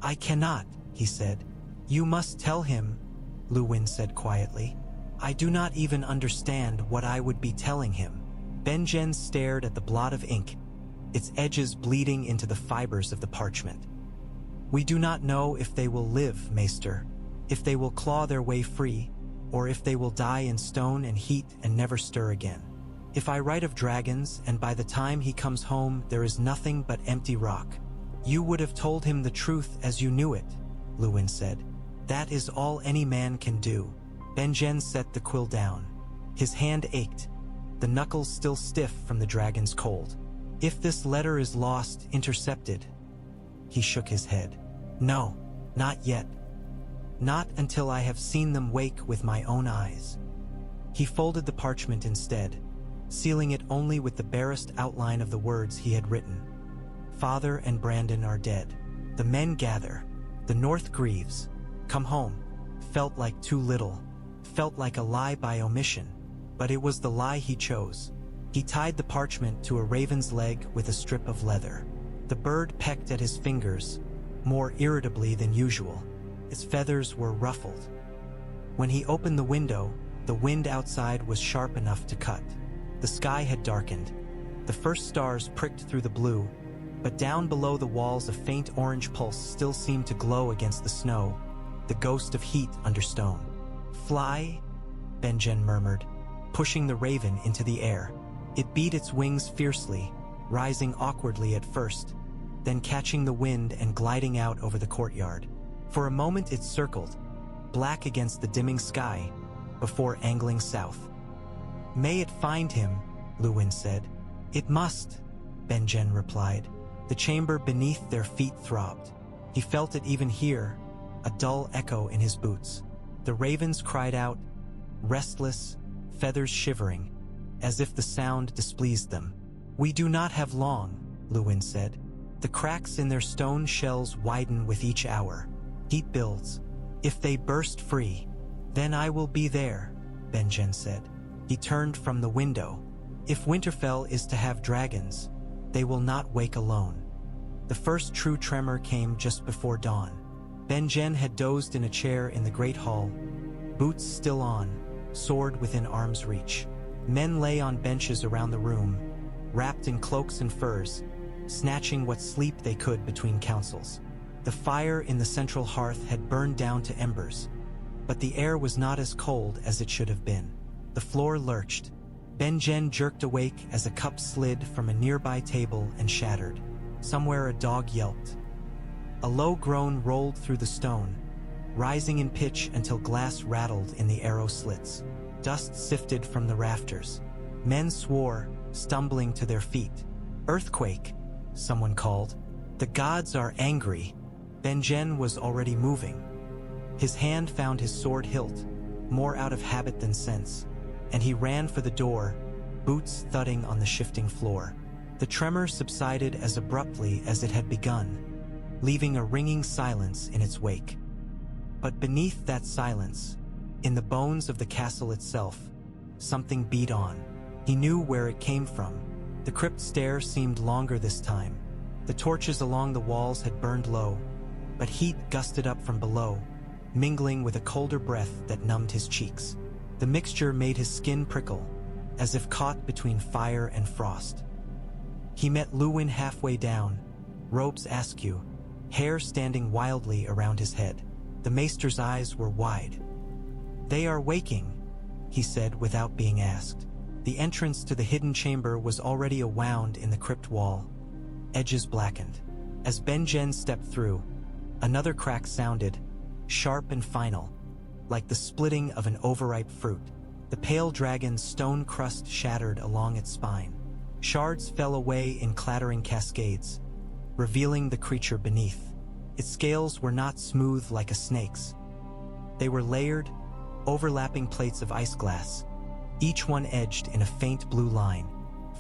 "I cannot," he said. "You must tell him," Luwin said quietly. "I do not even understand what I would be telling him." Benjen stared at the blot of ink, its edges bleeding into the fibers of the parchment. "We do not know if they will live, Maester, if they will claw their way free, or if they will die in stone and heat and never stir again. If I write of dragons, and by the time he comes home there is nothing but empty rock." "You would have told him the truth as you knew it," Luwin said. "That is all any man can do." Benjen set the quill down. His hand ached, the knuckles still stiff from the dragon's cold. "If this letter is lost, intercepted..." He shook his head. "No, not yet. Not until I have seen them wake with my own eyes." He folded the parchment instead, sealing it only with the barest outline of the words he had written. "Father and Brandon are dead. The men gather. The North grieves. Come home." Felt like too little. Felt like a lie by omission. But it was the lie he chose. He tied the parchment to a raven's leg with a strip of leather. The bird pecked at his fingers, more irritably than usual. Its feathers were ruffled. When he opened the window, the wind outside was sharp enough to cut. The sky had darkened. The first stars pricked through the blue, but down below the walls a faint orange pulse still seemed to glow against the snow, the ghost of heat under stone. "Fly," Benjen murmured, pushing the raven into the air. It beat its wings fiercely, rising awkwardly at first, then catching the wind and gliding out over the courtyard. For a moment it circled, black against the dimming sky, before angling south. "May it find him," Luwin said. "It must," Benjen replied. The chamber beneath their feet throbbed. He felt it even here, a dull echo in his boots. The ravens cried out, restless, feathers shivering, as if the sound displeased them. "We do not have long," Luwin said. "The cracks in their stone shells widen with each hour. Heat builds. If they burst free, then I will be there," Benjen said. He turned from the window. "If Winterfell is to have dragons, they will not wake alone." The first true tremor came just before dawn. Benjen had dozed in a chair in the great hall, boots still on, sword within arm's reach. Men lay on benches around the room, wrapped in cloaks and furs, snatching what sleep they could between councils. The fire in the central hearth had burned down to embers, but the air was not as cold as it should have been. The floor lurched. Benjen jerked awake as a cup slid from a nearby table and shattered. Somewhere a dog yelped. A low groan rolled through the stone, rising in pitch until glass rattled in the arrow slits. Dust sifted from the rafters. Men swore, stumbling to their feet. "Earthquake," someone called. "The gods are angry." Benjen was already moving. His hand found his sword hilt, more out of habit than sense, and he ran for the door, boots thudding on the shifting floor. The tremor subsided as abruptly as it had begun, leaving a ringing silence in its wake. But beneath that silence, in the bones of the castle itself, something beat on. He knew where it came from. The crypt stair seemed longer this time. The torches along the walls had burned low, but heat gusted up from below, mingling with a colder breath that numbed his cheeks. The mixture made his skin prickle, as if caught between fire and frost. He met Luwin halfway down, robes askew, hair standing wildly around his head. The maester's eyes were wide. "They are waking," he said without being asked. The entrance to the hidden chamber was already a wound in the crypt wall, edges blackened. As Benjen stepped through, another crack sounded, sharp and final, like the splitting of an overripe fruit. The pale dragon's stone crust shattered along its spine. Shards fell away in clattering cascades, revealing the creature beneath. Its scales were not smooth like a snake's. They were layered, overlapping plates of ice glass, each one edged in a faint blue line.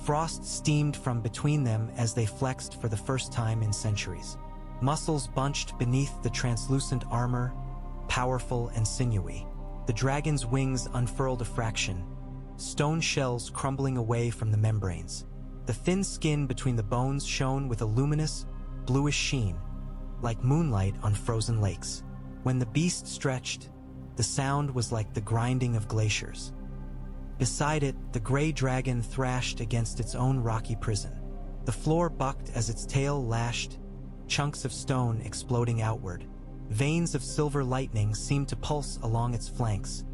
Frost steamed from between them as they flexed for the first time in centuries. Muscles bunched beneath the translucent armor, powerful and sinewy. The dragon's wings unfurled a fraction, stone shells crumbling away from the membranes. The thin skin between the bones shone with a luminous, bluish sheen, like moonlight on frozen lakes. When the beast stretched, the sound was like the grinding of glaciers. Beside it, the gray dragon thrashed against its own rocky prison. The floor bucked as its tail lashed, chunks of stone exploding outward. Veins of silver lightning seemed to pulse along its flanks,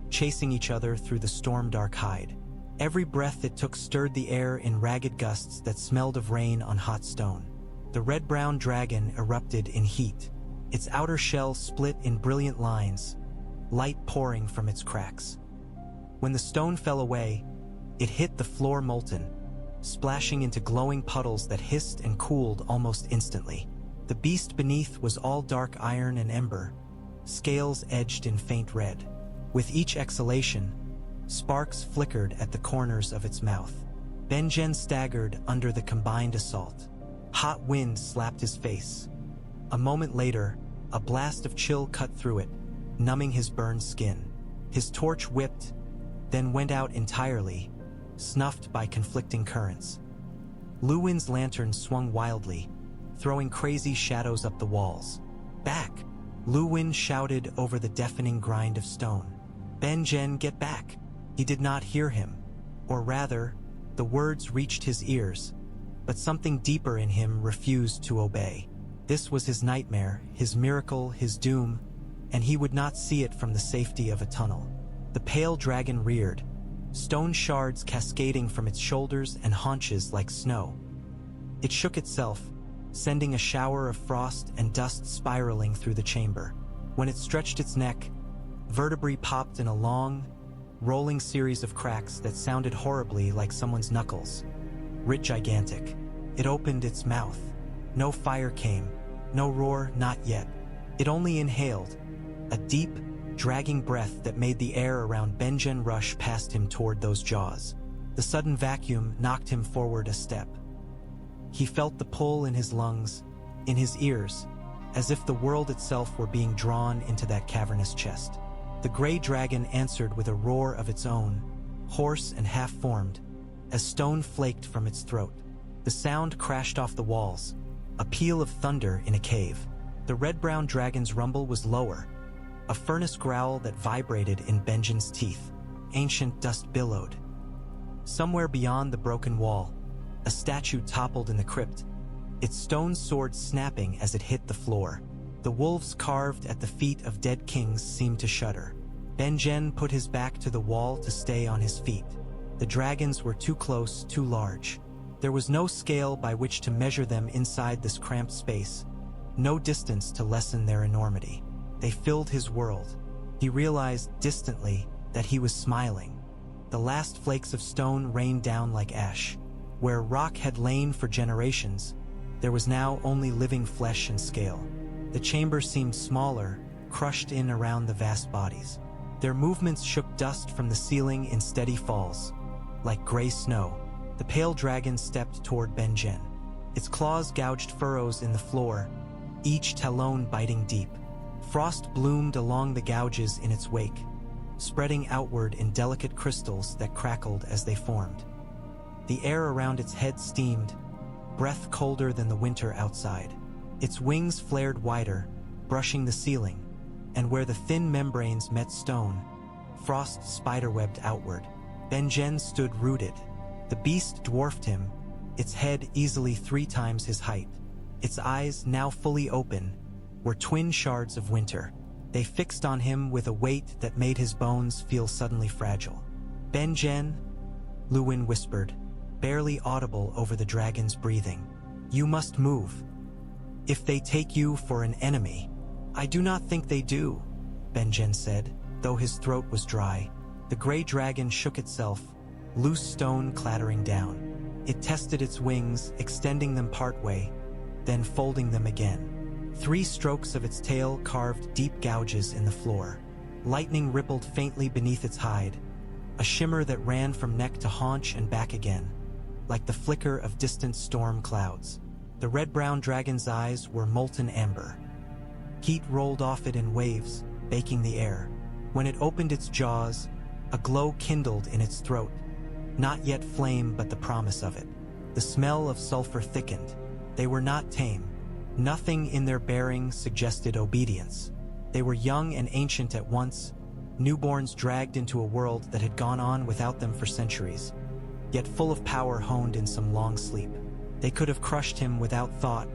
chasing each other through the storm-dark hide. Every breath it took stirred the air in ragged gusts that smelled of rain on hot stone. The red-brown dragon erupted in heat, its outer shell split in brilliant lines, light pouring from its cracks. When the stone fell away, it hit the floor molten, splashing into glowing puddles that hissed and cooled almost instantly. The beast beneath was all dark iron and ember, scales edged in faint red. With each exhalation, sparks flickered at the corners of its mouth. Benjen staggered under the combined assault. Hot wind slapped his face. A moment later, a blast of chill cut through it, numbing his burned skin. His torch whipped, then went out entirely, snuffed by conflicting currents. Luwin's lantern swung wildly, throwing crazy shadows up the walls. "Back!" Luwin shouted over the deafening grind of stone. "Benjen, get back!" He did not hear him, or rather, the words reached his ears, but something deeper in him refused to obey. This was his nightmare, his miracle, his doom, and he would not see it from the safety of a tunnel. The pale dragon reared, stone shards cascading from its shoulders and haunches like snow. It shook itself, sending a shower of frost and dust spiraling through the chamber. When it stretched its neck, vertebrae popped in a long, rolling series of cracks that sounded horribly like someone's knuckles. Writ gigantic. It opened its mouth. No fire came, no roar, not yet. It only inhaled, a deep, dragging breath that made the air around Benjen rush past him toward those jaws. The sudden vacuum knocked him forward a step. He felt the pull in his lungs, in his ears, as if the world itself were being drawn into that cavernous chest. The gray dragon answered with a roar of its own, hoarse and half-formed, as stone flaked from its throat. The sound crashed off the walls, a peal of thunder in a cave. The red-brown dragon's rumble was lower, a furnace growl that vibrated in Benjen's teeth. Ancient dust billowed. Somewhere beyond the broken wall, a statue toppled in the crypt, its stone sword snapping as it hit the floor. The wolves carved at the feet of dead kings seemed to shudder. Benjen put his back to the wall to stay on his feet. The dragons were too close, too large. There was no scale by which to measure them inside this cramped space, no distance to lessen their enormity. They filled his world. He realized distantly that he was smiling. The last flakes of stone rained down like ash. Where rock had lain for generations, there was now only living flesh and scale. The chamber seemed smaller, crushed in around the vast bodies. Their movements shook dust from the ceiling in steady falls. Like gray snow, the pale dragon stepped toward Benjen. Its claws gouged furrows in the floor, each talon biting deep. Frost bloomed along the gouges in its wake, spreading outward in delicate crystals that crackled as they formed. The air around its head steamed, breath colder than the winter outside. Its wings flared wider, brushing the ceiling, and where the thin membranes met stone, frost spiderwebbed outward. Benjen stood rooted. The beast dwarfed him, its head easily 3 times his height. Its eyes, now fully open, were twin shards of winter. They fixed on him with a weight that made his bones feel suddenly fragile. "Benjen," Luwin whispered, barely audible over the dragon's breathing. "You must move. If they take you for an enemy." "I do not think they do," Benjen said, though his throat was dry. The gray dragon shook itself, loose stone clattering down. It tested its wings, extending them partway, then folding them again. 3 strokes of its tail carved deep gouges in the floor. Lightning rippled faintly beneath its hide, a shimmer that ran from neck to haunch and back again, like the flicker of distant storm clouds. The red-brown dragon's eyes were molten amber. Heat rolled off it in waves, baking the air. When it opened its jaws, a glow kindled in its throat. Not yet flame, but the promise of it. The smell of sulfur thickened. They were not tame. Nothing in their bearing suggested obedience. They were young and ancient at once, newborns dragged into a world that had gone on without them for centuries, yet full of power honed in some long sleep. They could have crushed him without thought,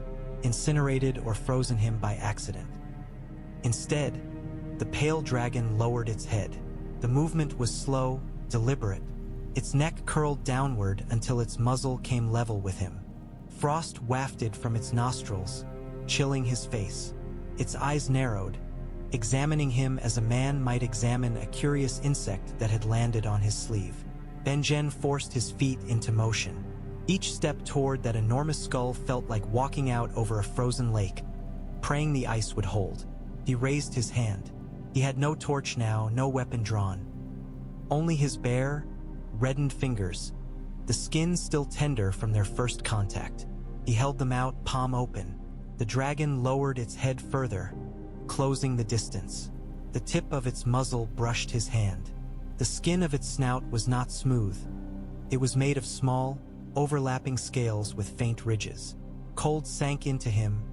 incinerated or frozen him by accident. Instead, the pale dragon lowered its head. The movement was slow, deliberate. Its neck curled downward until its muzzle came level with him. Frost wafted from its nostrils, chilling his face. Its eyes narrowed, examining him as a man might examine a curious insect that had landed on his sleeve. Benjen forced his feet into motion. Each step toward that enormous skull felt like walking out over a frozen lake, praying the ice would hold. He raised his hand. He had no torch now, no weapon drawn. Only his bare, reddened fingers, the skin still tender from their first contact. He held them out, palm open. The dragon lowered its head further, closing the distance. The tip of its muzzle brushed his hand. The skin of its snout was not smooth. It was made of small, overlapping scales with faint ridges. Cold sank into him,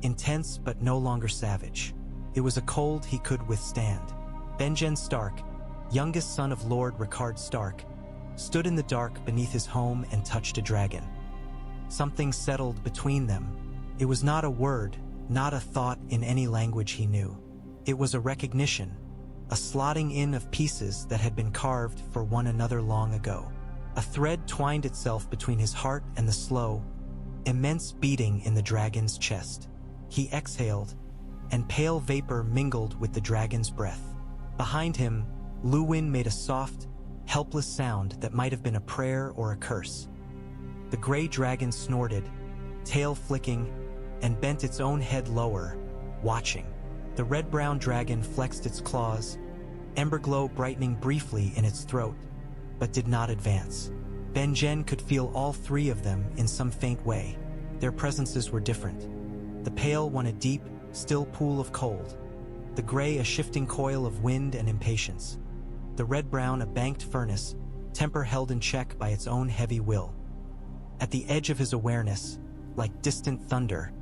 intense but no longer savage. It was a cold he could withstand. Benjen Stark, youngest son of Lord Rickard Stark, stood in the dark beneath his home and touched a dragon. Something settled between them. It was not a word, not a thought in any language he knew. It was a recognition, a slotting in of pieces that had been carved for one another long ago. A thread twined itself between his heart and the slow, immense beating in the dragon's chest. He exhaled, and pale vapor mingled with the dragon's breath. Behind him, Luwin made a soft, helpless sound that might have been a prayer or a curse. The gray dragon snorted, tail flicking, and bent its own head lower, watching. The red-brown dragon flexed its claws, emberglow brightening briefly in its throat, but did not advance. Benjen could feel all three of them in some faint way. Their presences were different. The pale one a deep, still pool of cold. The gray a shifting coil of wind and impatience. The red-brown a banked furnace, temper held in check by its own heavy will. At the edge of his awareness, like distant thunder,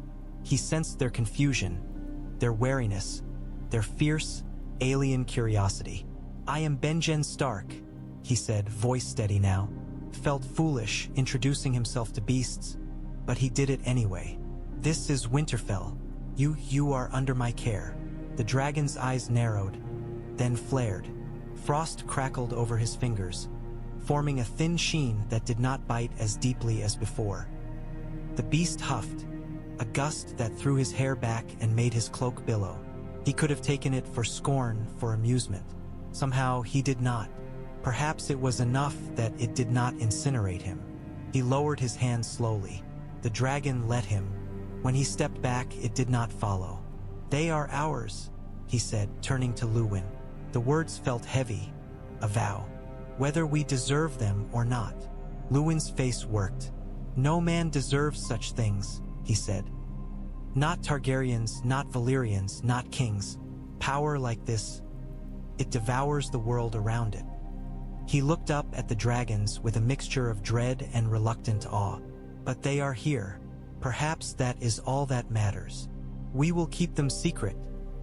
he sensed their confusion, their wariness, their fierce, alien curiosity. "I am Benjen Stark," he said, voice steady now. Felt foolish introducing himself to beasts, but he did it anyway. "This is Winterfell. You are under my care." The dragon's eyes narrowed, then flared. Frost crackled over his fingers, forming a thin sheen that did not bite as deeply as before. The beast huffed, a gust that threw his hair back and made his cloak billow. He could have taken it for scorn, for amusement. Somehow he did not. Perhaps it was enough that it did not incinerate him. He lowered his hand slowly. The dragon let him. When he stepped back, it did not follow. "They are ours," he said, turning to Luwin. The words felt heavy, a vow. "Whether we deserve them or not." Luwin's face worked. "No man deserves such things," he said. "Not Targaryens, not Valyrians, not kings. Power like this, it devours the world around it." He looked up at the dragons with a mixture of dread and reluctant awe. "But they are here. Perhaps that is all that matters." "We will keep them secret,"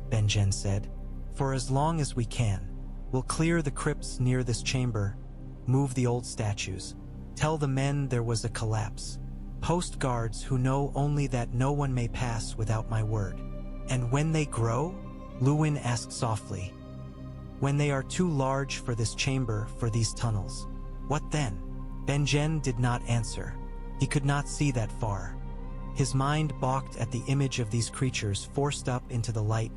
Benjen said. "For as long as we can. We'll clear the crypts near this chamber, move the old statues. Tell the men there was a collapse. Post guards who know only that no one may pass without my word." "And when they grow?" Luwin asked softly. "When they are too large for this chamber, for these tunnels." "What then?" Benjen did not answer. He could not see that far. His mind balked at the image of these creatures forced up into the light,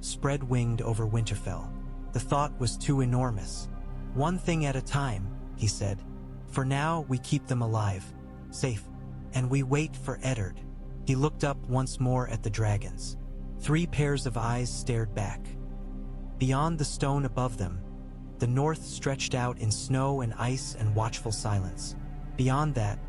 spread-winged over Winterfell. The thought was too enormous. "One thing at a time," he said. "For now, we keep them alive, safe, and we wait for Eddard." He looked up once more at the dragons. 3 pairs of eyes stared back. Beyond the stone above them, the north stretched out in snow and ice and watchful silence. Beyond that,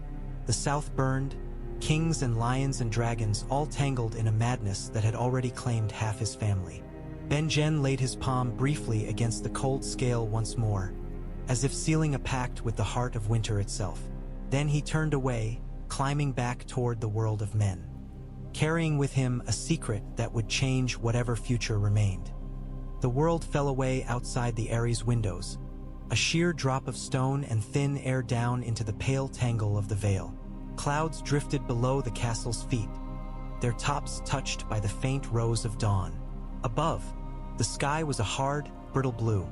the south burned, kings and lions and dragons all tangled in a madness that had already claimed half his family. Benjen laid his palm briefly against the cold scale once more, as if sealing a pact with the heart of winter itself. Then he turned away, climbing back toward the world of men, carrying with him a secret that would change whatever future remained. The world fell away outside the Eyrie's windows, a sheer drop of stone and thin air down into the pale tangle of the Vale. Clouds drifted below the castle's feet, their tops touched by the faint rose of dawn. Above, the sky was a hard, brittle blue,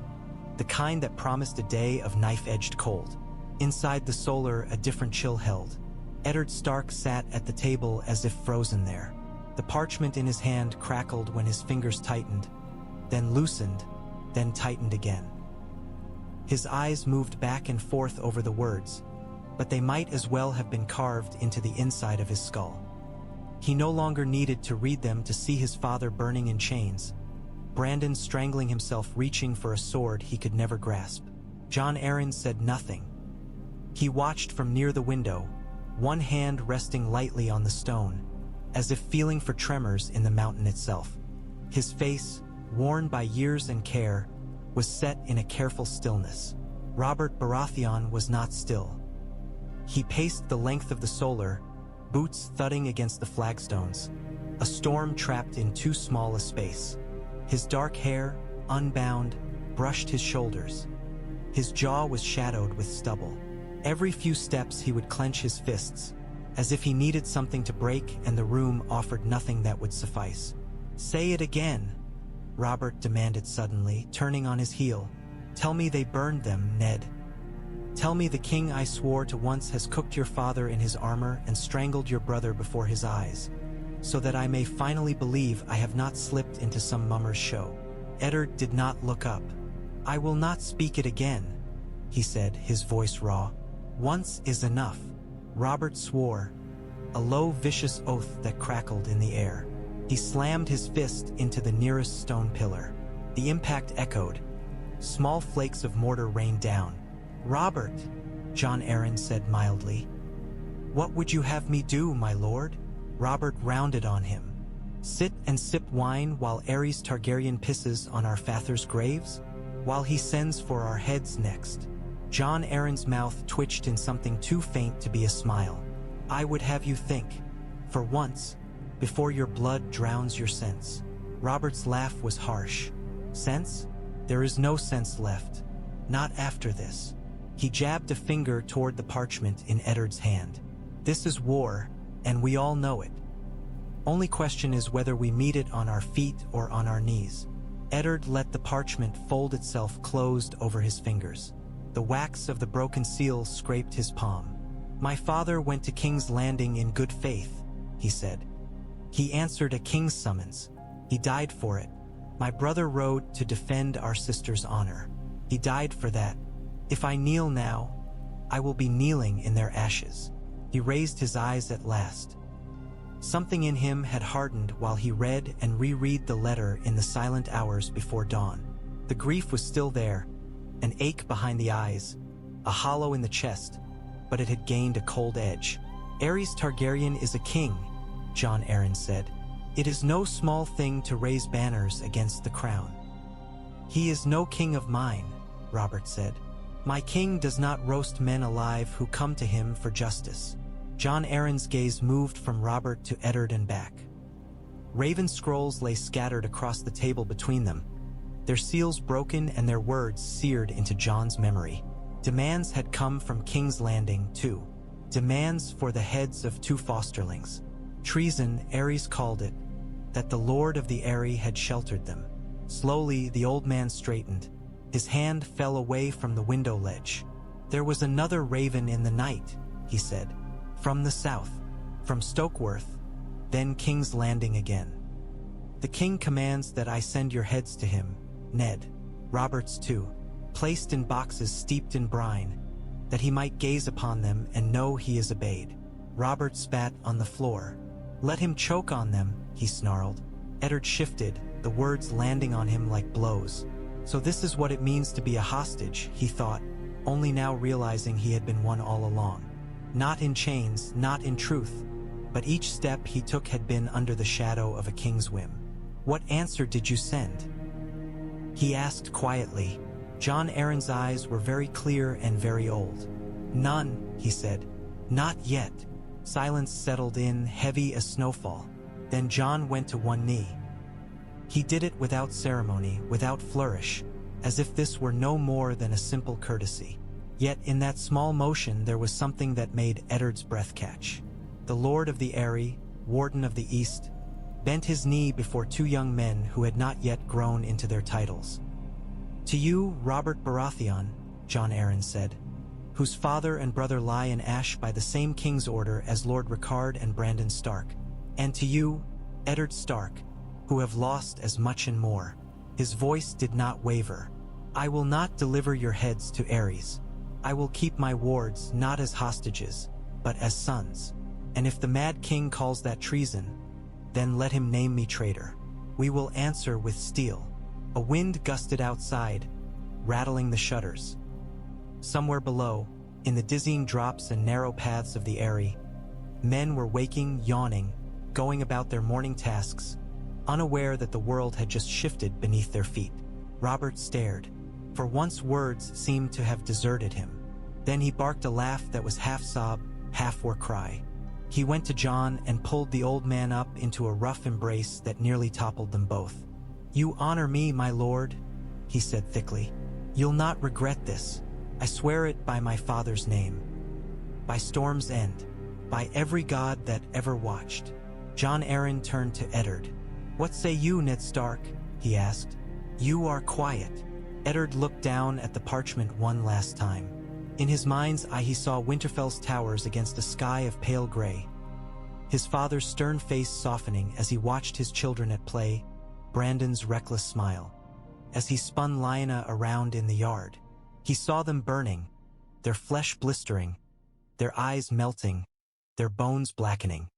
the kind that promised a day of knife-edged cold. Inside the solar, a different chill held. Eddard Stark sat at the table as if frozen there. The parchment in his hand crackled when his fingers tightened, then loosened, then tightened again. His eyes moved back and forth over the words, but they might as well have been carved into the inside of his skull. He no longer needed to read them to see his father burning in chains, Brandon strangling himself, reaching for a sword he could never grasp. Jon Arryn said nothing. He watched from near the window, one hand resting lightly on the stone, as if feeling for tremors in the mountain itself. His face, worn by years and care, was set in a careful stillness. Robert Baratheon was not still. He paced the length of the solar, boots thudding against the flagstones, a storm trapped in too small a space. His dark hair, unbound, brushed his shoulders. His jaw was shadowed with stubble. Every few steps he would clench his fists, as if he needed something to break and the room offered nothing that would suffice. "Say it again," Robert demanded suddenly, turning on his heel. "Tell me they burned them, Ned. Tell me the king I swore to once has cooked your father in his armor and strangled your brother before his eyes, so that I may finally believe I have not slipped into some mummer's show." Eddard did not look up. "I will not speak it again," he said, his voice raw. "Once is enough." Robert swore, a low, vicious oath that crackled in the air. He slammed his fist into the nearest stone pillar. The impact echoed. Small flakes of mortar rained down. "Robert," Jon Arryn said mildly. "What would you have me do, my lord?" Robert rounded on him. "Sit and sip wine while Aerys Targaryen pisses on our fathers' graves? While he sends for our heads next?" Jon Arryn's mouth twitched in something too faint to be a smile. "I would have you think, for once, before your blood drowns your sense." Robert's laugh was harsh. "Sense? There is no sense left. Not after this." He jabbed a finger toward the parchment in Eddard's hand. "This is war, and we all know it. Only question is whether we meet it on our feet or on our knees." Eddard let the parchment fold itself closed over his fingers. The wax of the broken seal scraped his palm. "My father went to King's Landing in good faith," he said. "He answered a king's summons. He died for it. My brother rode to defend our sister's honor. He died for that. If I kneel now, I will be kneeling in their ashes." He raised his eyes at last. Something in him had hardened while he read and reread the letter in the silent hours before dawn. The grief was still there, an ache behind the eyes, a hollow in the chest, but it had gained a cold edge. "Aerys Targaryen is a king," Jon Arryn said. "It is no small thing to raise banners against the crown." "He is no king of mine," Robert said. "My king does not roast men alive who come to him for justice." Jon Arryn's gaze moved from Robert to Eddard and back. Raven scrolls lay scattered across the table between them, their seals broken and their words seared into Jon's memory. Demands had come from King's Landing, too. Demands for the heads of 2 fosterlings. Treason, Aerys called it, that the Lord of the Eyrie had sheltered them. Slowly, the old man straightened. His hand fell away from the window ledge. "There was another raven in the night," he said. "From the south, from Stokeworth, then King's Landing again. The king commands that I send your heads to him, Ned, Robert's too, placed in boxes steeped in brine, that he might gaze upon them and know he is obeyed." Robert spat on the floor. "Let him choke on them," he snarled. Eddard shifted, the words landing on him like blows. So this is what it means to be a hostage, he thought, only now realizing he had been one all along. Not in chains, not in truth, but each step he took had been under the shadow of a king's whim. "What answer did you send?" he asked quietly. Jon Arryn's eyes were very clear and very old. "None," he said. "Not yet." Silence settled in, heavy as snowfall. Then Jon went to one knee. He did it without ceremony, without flourish, as if this were no more than a simple courtesy. Yet in that small motion there was something that made Eddard's breath catch. The Lord of the Eyrie, Warden of the East, bent his knee before 2 young men who had not yet grown into their titles. "To you, Robert Baratheon," Jon Arryn said, "whose father and brother lie in ash by the same king's order as Lord Rickard and Brandon Stark. And to you, Eddard Stark, who have lost as much and more." His voice did not waver. "I will not deliver your heads to Aerys. I will keep my wards not as hostages, but as sons. And if the Mad King calls that treason, then let him name me traitor. We will answer with steel." A wind gusted outside, rattling the shutters. Somewhere below, in the dizzying drops and narrow paths of the Eyrie, men were waking, yawning, going about their morning tasks, unaware that the world had just shifted beneath their feet. Robert stared. For once words seemed to have deserted him. Then he barked a laugh that was half sob, half war cry. He went to Jon and pulled the old man up into a rough embrace that nearly toppled them both. "You honor me, my lord," he said thickly. "You'll not regret this. I swear it by my father's name. By Storm's End. By every god that ever watched." Jon Arryn turned to Eddard. "What say you, Ned Stark?" he asked. "You are quiet." Eddard looked down at the parchment one last time. In his mind's eye he saw Winterfell's towers against a sky of pale gray. His father's stern face softening as he watched his children at play, Brandon's reckless smile. as he spun Lyanna around in the yard. He saw them burning, their flesh blistering, their eyes melting, their bones blackening.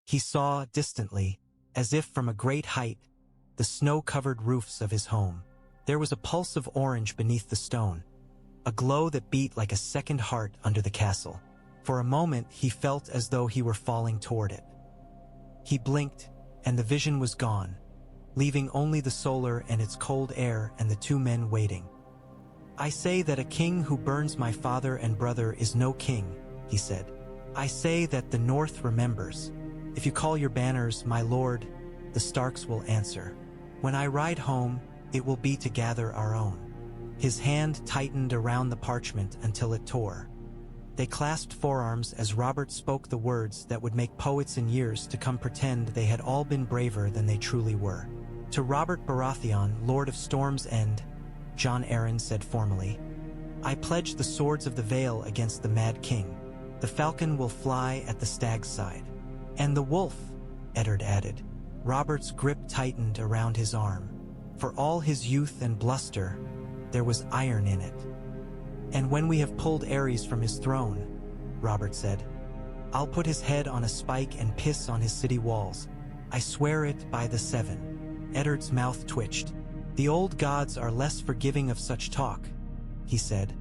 He saw, distantly, as if from a great height, the snow-covered roofs of his home. There was a pulse of orange beneath the stone, a glow that beat like a second heart under the castle. For a moment he felt as though he were falling toward it. He blinked, and the vision was gone, leaving only the solar and its cold air and the two men waiting. "I say that a king who burns my father and brother is no king," he said. "I say that the North remembers. If you call your banners, my lord, the Starks will answer. When I ride home, it will be to gather our own." His hand tightened around the parchment until it tore. They clasped forearms as Robert spoke the words that would make poets in years to come pretend they had all been braver than they truly were. "To Robert Baratheon, Lord of Storm's End," Jon Arryn said formally, "I pledge the swords of the Vale against the Mad King. The falcon will fly at the stag's side." "And the wolf," Eddard added. Robert's grip tightened around his arm. For all his youth and bluster, there was iron in it. "And when we have pulled Ares from his throne," Robert said, "I'll put his head on a spike and piss on his city walls. I swear it by the Seven." Eddard's mouth twitched. "The old gods are less forgiving of such talk," he said,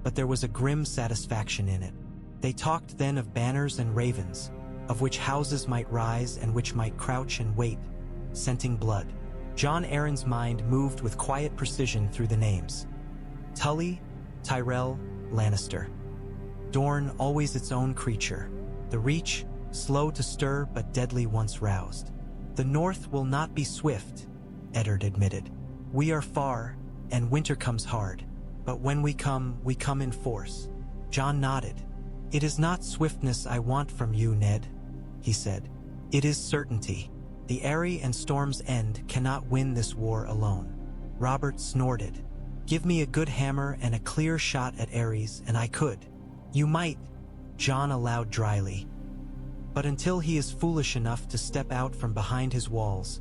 but there was a grim satisfaction in it. They talked then of banners and ravens, of which houses might rise and which might crouch and wait, scenting blood. Jon Arryn's mind moved with quiet precision through the names. Tully, Tyrell, Lannister. Dorne, always its own creature. The Reach, slow to stir but deadly once roused. "The North will not be swift," Eddard admitted. "We are far, and winter comes hard. But when we come in force." Jon nodded. "It is not swiftness I want from you, Ned," he said. "It is certainty. The Eyrie and Storm's End cannot win this war alone." Robert snorted. "Give me a good hammer and a clear shot at Ares, and I could." "You might," Jon allowed dryly. "But until he is foolish enough to step out from behind his walls,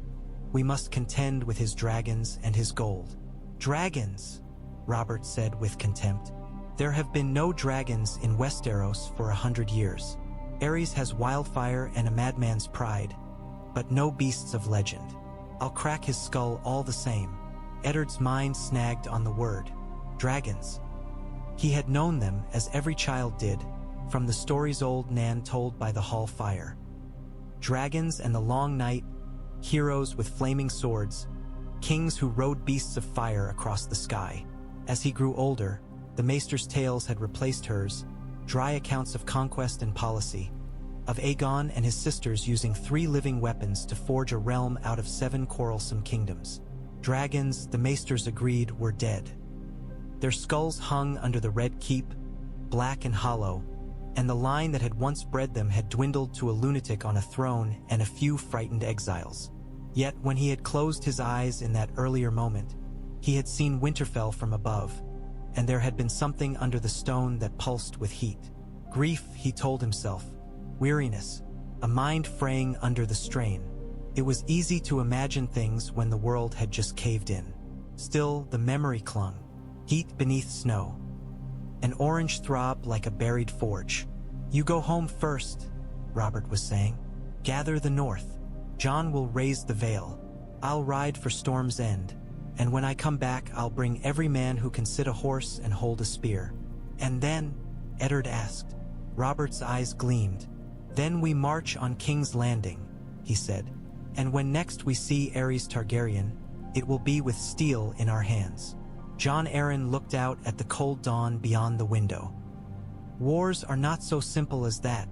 we must contend with his dragons and his gold." "Dragons," Robert said with contempt. "There have been no dragons in Westeros for 100 years. Ares has wildfire and a madman's pride, but no beasts of legend. I'll crack his skull all the same." Eddard's mind snagged on the word. Dragons. He had known them, as every child did, from the stories old Nan told by the hall fire. Dragons and the long night, heroes with flaming swords, kings who rode beasts of fire across the sky. As he grew older, the maester's tales had replaced hers, dry accounts of conquest and policy, of Aegon and his sisters using 3 living weapons to forge a realm out of 7 quarrelsome kingdoms. Dragons, the maesters agreed, were dead. Their skulls hung under the Red Keep, black and hollow, and the line that had once bred them had dwindled to a lunatic on a throne and a few frightened exiles. Yet when he had closed his eyes in that earlier moment, he had seen Winterfell from above, and there had been something under the stone that pulsed with heat. Grief, he told himself. Weariness, a mind fraying under the strain. It was easy to imagine things when the world had just caved in. Still, the memory clung. Heat beneath snow. An orange throb like a buried forge. "You go home first," Robert was saying. "Gather the North. Jon will raise the Vale. I'll ride for Storm's End. And when I come back, I'll bring every man who can sit a horse and hold a spear." "And then?" Eddard asked. Robert's eyes gleamed. "Then we march on King's Landing," he said. "And when next we see Aerys Targaryen, it will be with steel in our hands." Jon Arryn looked out at the cold dawn beyond the window. "Wars are not so simple as that,"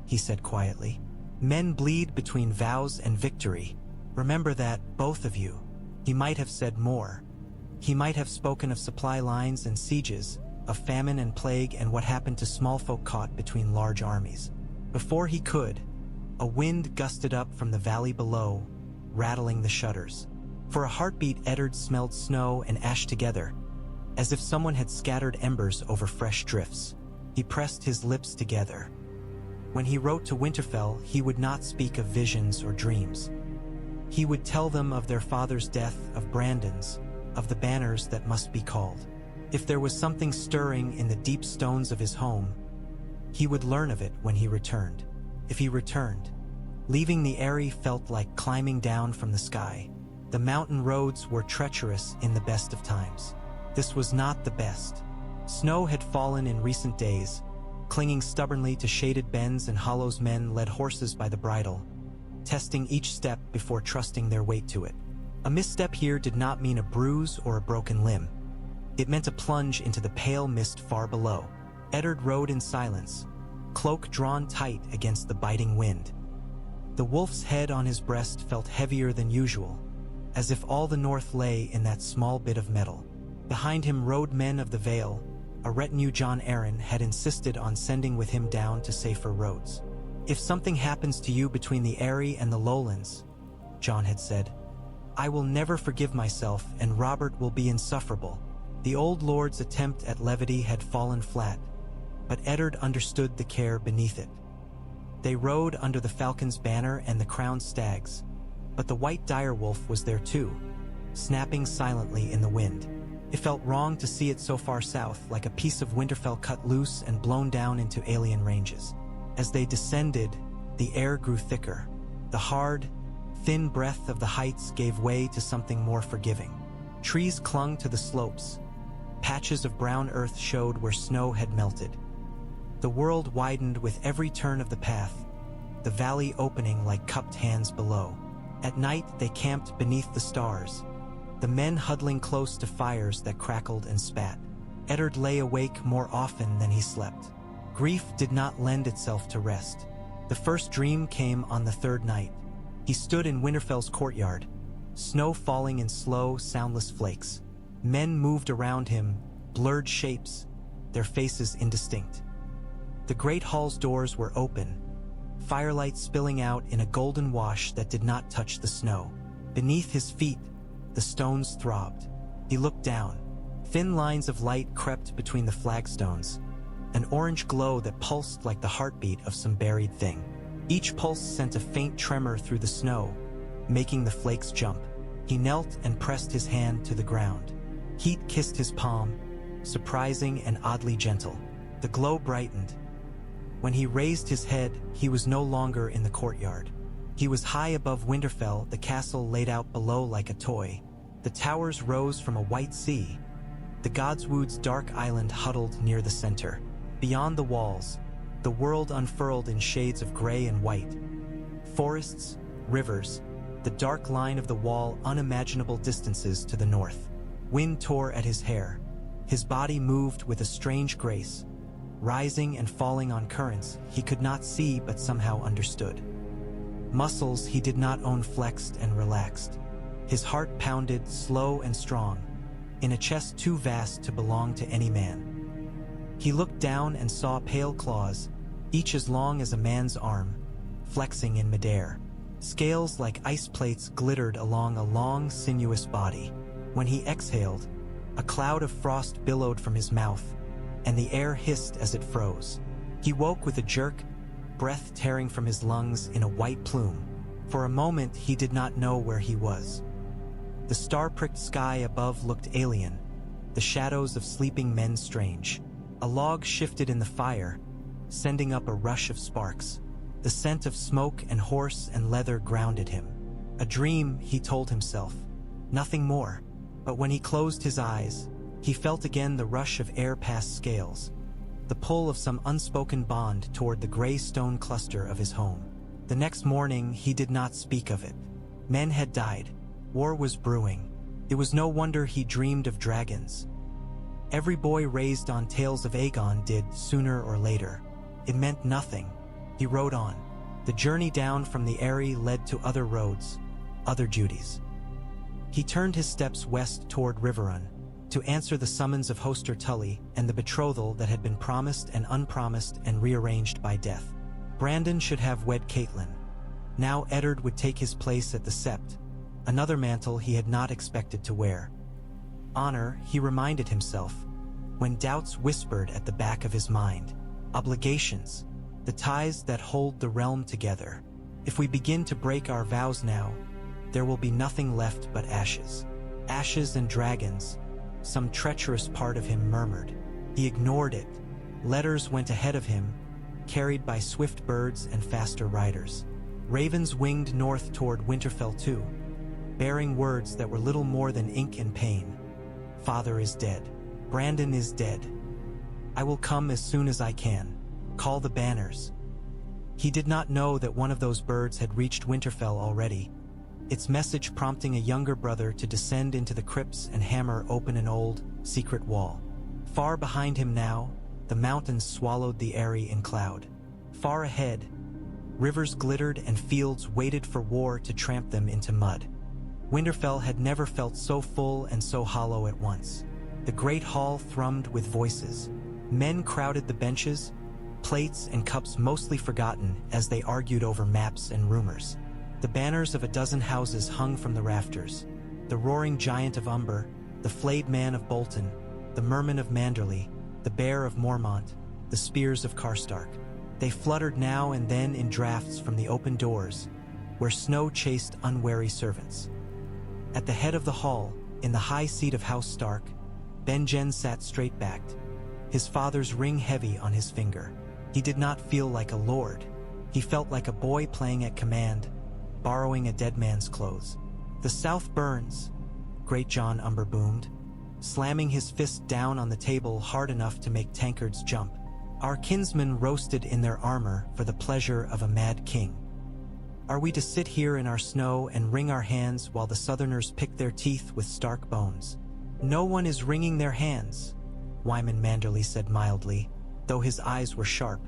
he said quietly. "Men bleed between vows and victory. Remember that, both of you." He might have said more. He might have spoken of supply lines and sieges, of famine and plague and what happened to small folk caught between large armies. Before he could, a wind gusted up from the valley below, rattling the shutters. For a heartbeat, Eddard smelled snow and ash together, as if someone had scattered embers over fresh drifts. He pressed his lips together. When he wrote to Winterfell, he would not speak of visions or dreams. He would tell them of their father's death, of Brandon's, of the banners that must be called. If there was something stirring in the deep stones of his home, he would learn of it when he returned. If he returned, leaving the Eyrie felt like climbing down from the sky. The mountain roads were treacherous in the best of times. This was not the best. Snow had fallen in recent days, clinging stubbornly to shaded bends and hollows. Men led horses by the bridle, testing each step before trusting their weight to it. A misstep here did not mean a bruise or a broken limb. It meant a plunge into the pale mist far below. Eddard rode in silence, cloak drawn tight against the biting wind. The wolf's head on his breast felt heavier than usual, as if all the north lay in that small bit of metal. Behind him rode men of the Vale, a retinue Jon Arryn had insisted on sending with him down to safer roads. "If something happens to you between the Eyrie and the lowlands," Jon had said, "I will never forgive myself, and Robert will be insufferable." The old lord's attempt at levity had fallen flat, but Eddard understood the care beneath it. They rode under the falcon's banner and the crowned stags, but the white direwolf was there too, snapping silently in the wind. It felt wrong to see it so far south, like a piece of Winterfell cut loose and blown down into alien ranges. As they descended, the air grew thicker. The hard, thin breath of the heights gave way to something more forgiving. Trees clung to the slopes. Patches of brown earth showed where snow had melted. The world widened with every turn of the path, the valley opening like cupped hands below. At night they camped beneath the stars, the men huddling close to fires that crackled and spat. Eddard lay awake more often than he slept. Grief did not lend itself to rest. The first dream came on the third night. He stood in Winterfell's courtyard, snow falling in slow, soundless flakes. Men moved around him, blurred shapes, their faces indistinct. The great hall's doors were open, firelight spilling out in a golden wash that did not touch the snow. Beneath his feet, the stones throbbed. He looked down. Thin lines of light crept between the flagstones, an orange glow that pulsed like the heartbeat of some buried thing. Each pulse sent a faint tremor through the snow, making the flakes jump. He knelt and pressed his hand to the ground. Heat kissed his palm, surprising and oddly gentle. The glow brightened. When he raised his head, he was no longer in the courtyard. He was high above Winterfell, the castle laid out below like a toy. The towers rose from a white sea. The Godswood's dark island huddled near the center. Beyond the walls, the world unfurled in shades of gray and white. Forests, rivers, the dark line of the wall, unimaginable distances to the north. Wind tore at his hair. His body moved with a strange grace, rising and falling on currents he could not see but somehow understood. Muscles he did not own flexed and relaxed. His heart pounded slow and strong, in a chest too vast to belong to any man. He looked down and saw pale claws, each as long as a man's arm, flexing in midair. Scales like ice plates glittered along a long, sinuous body. When he exhaled, a cloud of frost billowed from his mouth, and the air hissed as it froze. He woke with a jerk, breath tearing from his lungs in a white plume. For a moment he did not know where he was. The star-pricked sky above looked alien, the shadows of sleeping men strange. A log shifted in the fire, sending up a rush of sparks. The scent of smoke and horse and leather grounded him. A dream, he told himself, nothing more. But when he closed his eyes, he felt again the rush of air past scales, the pull of some unspoken bond toward the gray stone cluster of his home. The next morning he did not speak of it. Men had died. War was brewing. It was no wonder he dreamed of dragons. Every boy raised on tales of Aegon did, sooner or later. It meant nothing. He rode on. The journey down from the Eyrie led to other roads, other duties. He turned his steps west toward Riverrun, to answer the summons of Hoster Tully and the betrothal that had been promised and unpromised and rearranged by death. Brandon should have wed Catelyn. Now Eddard would take his place at the Sept, another mantle he had not expected to wear. Honor, he reminded himself, when doubts whispered at the back of his mind. Obligations, the ties that hold the realm together. If we begin to break our vows now, there will be nothing left but ashes. Ashes and dragons, some treacherous part of him murmured. He ignored it. Letters went ahead of him, carried by swift birds and faster riders. Ravens winged north toward Winterfell too, bearing words that were little more than ink and pain. Father is dead. Brandon is dead. I will come as soon as I can. Call the banners. He did not know that one of those birds had reached Winterfell already, its message prompting a younger brother to descend into the crypts and hammer open an old, secret wall. Far behind him now, the mountains swallowed the Eyrie in cloud. Far ahead, rivers glittered and fields waited for war to tramp them into mud. Winterfell had never felt so full and so hollow at once. The great hall thrummed with voices. Men crowded the benches, plates and cups mostly forgotten as they argued over maps and rumors. The banners of a dozen houses hung from the rafters. The roaring giant of Umber, the flayed man of Bolton, the merman of Manderley, the bear of Mormont, the spears of Karstark. They fluttered now and then in drafts from the open doors, where snow chased unwary servants. At the head of the hall, in the high seat of House Stark, Benjen sat straight-backed, his father's ring heavy on his finger. He did not feel like a lord. He felt like a boy playing at command, borrowing a dead man's clothes. The South burns, Great Jon Umber boomed, slamming his fist down on the table hard enough to make tankards jump. Our kinsmen roasted in their armor for the pleasure of a mad king. Are we to sit here in our snow and wring our hands while the Southerners pick their teeth with Stark bones? No one is wringing their hands, Wyman Manderley said mildly, though his eyes were sharp.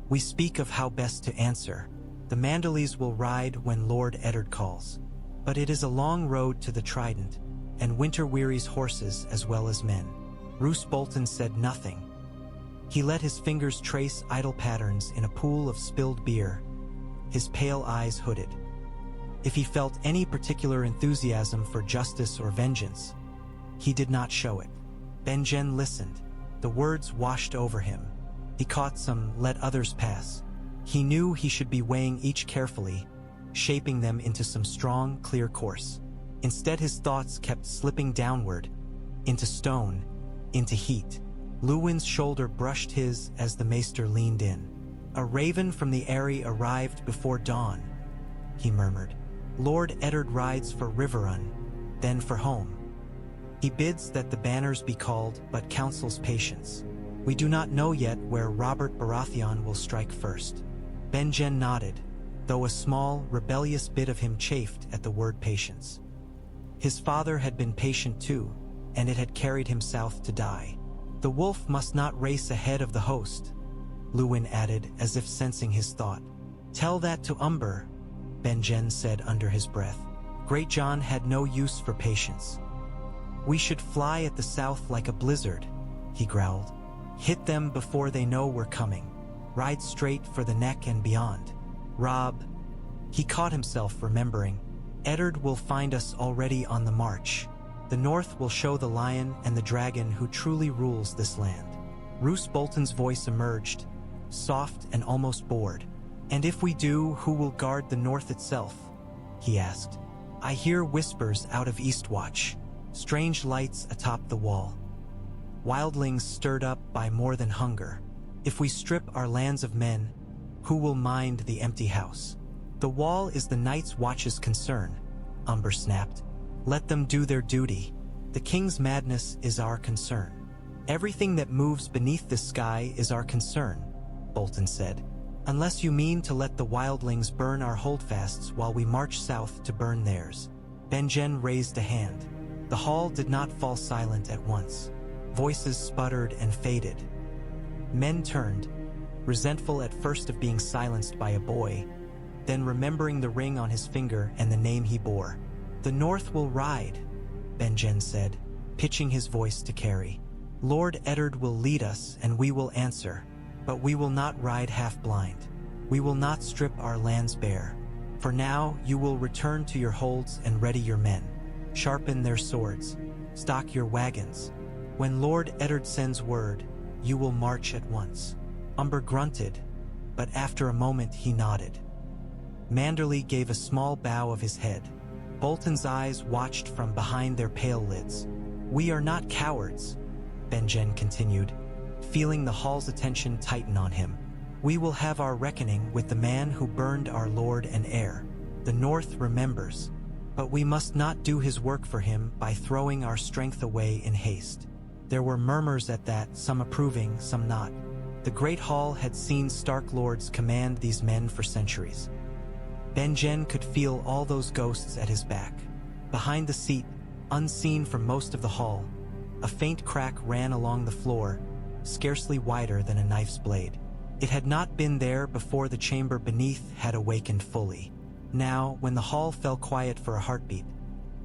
We speak of how best to answer. The Manderleys will ride when Lord Eddard calls. But it is a long road to the Trident, and winter wearies horses as well as men. Roose Bolton said nothing. He let his fingers trace idle patterns in a pool of spilled beer, his pale eyes hooded. If he felt any particular enthusiasm for justice or vengeance, he did not show it. Benjen listened. The words washed over him. He caught some "let others pass." He knew he should be weighing each carefully, shaping them into some strong, clear course. Instead, his thoughts kept slipping downward, into stone, into heat. Luwin's shoulder brushed his as the maester leaned in. A raven from the Eyrie arrived before dawn, he murmured. Lord Eddard rides for Riverrun, then for home. He bids that the banners be called, but counsels patience. We do not know yet where Robert Baratheon will strike first. Benjen nodded, though a small, rebellious bit of him chafed at the word patience. His father had been patient too, and it had carried him south to die. The wolf must not race ahead of the host, Luwin added, as if sensing his thought. Tell that to Umber, Benjen said under his breath. Great Jon had no use for patience. We should fly at the south like a blizzard, he growled. Hit them before they know we're coming. Ride straight for the neck and beyond. Rob, he caught himself remembering. Eddard will find us already on the march. The north will show the lion and the dragon who truly rules this land. Roose Bolton's voice emerged, soft and almost bored. And if we do, who will guard the north itself? He asked. I hear whispers out of Eastwatch, strange lights atop the wall. Wildlings stirred up by more than hunger. If we strip our lands of men, who will mind the empty house? The wall is the Night's Watch's concern, Umber snapped. Let them do their duty. The king's madness is our concern. Everything that moves beneath the sky is our concern, Bolton said. Unless you mean to let the wildlings burn our holdfasts while we march south to burn theirs. Benjen raised a hand. The hall did not fall silent at once. Voices sputtered and faded. Men turned, resentful at first of being silenced by a boy, then remembering the ring on his finger and the name he bore. The North will ride, Benjen said, pitching his voice to carry. Lord Eddard will lead us and we will answer, but we will not ride half-blind. We will not strip our lands bare. For now, you will return to your holds and ready your men. Sharpen their swords. Stock your wagons. When Lord Eddard sends word, you will march at once. Umber grunted, but after a moment he nodded. Manderley gave a small bow of his head. Bolton's eyes watched from behind their pale lids. "We are not cowards," Benjen continued, feeling the hall's attention tighten on him. "We will have our reckoning with the man who burned our lord and heir. The North remembers, but we must not do his work for him by throwing our strength away in haste." There were murmurs at that, some approving, some not. The Great Hall had seen Stark lords command these men for centuries. Benjen could feel all those ghosts at his back. Behind the seat, unseen from most of the hall, a faint crack ran along the floor, scarcely wider than a knife's blade. It had not been there before the chamber beneath had awakened fully. Now, when the hall fell quiet for a heartbeat,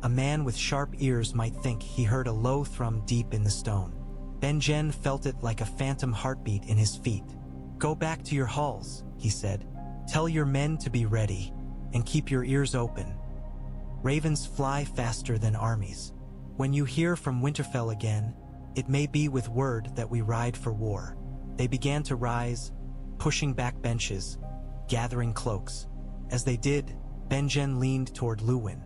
a man with sharp ears might think he heard a low thrum deep in the stone. Benjen felt it like a phantom heartbeat in his feet. "Go back to your halls," he said. "Tell your men to be ready, and keep your ears open. Ravens fly faster than armies. When you hear from Winterfell again, it may be with word that we ride for war." They began to rise, pushing back benches, gathering cloaks. As they did, Benjen leaned toward Luwin.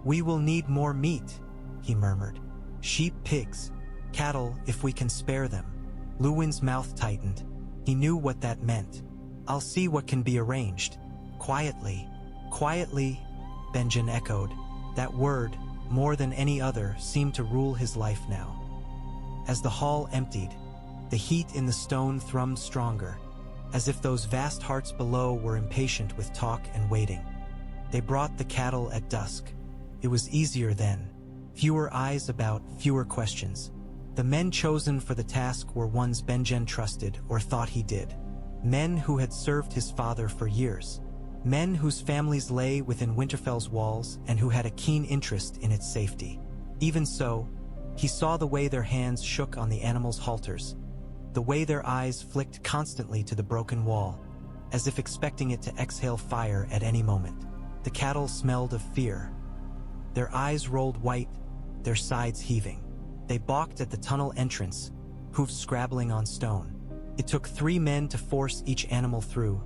"We will need more meat," he murmured. "Sheep, pigs, cattle, if we can spare them." Luwin's mouth tightened. He knew what that meant. "I'll see what can be arranged." "Quietly, quietly," Benjen echoed. That word, more than any other, seemed to rule his life now. As the hall emptied, the heat in the stone thrummed stronger, as if those vast hearts below were impatient with talk and waiting. They brought the cattle at dusk. It was easier then. Fewer eyes about, fewer questions. The men chosen for the task were ones Benjen trusted or thought he did. Men who had served his father for years. Men whose families lay within Winterfell's walls and who had a keen interest in its safety. Even so, he saw the way their hands shook on the animals' halters, the way their eyes flicked constantly to the broken wall, as if expecting it to exhale fire at any moment. The cattle smelled of fear. Their eyes rolled white, their sides heaving. They balked at the tunnel entrance, hoofs scrabbling on stone. It took 3 men to force each animal through,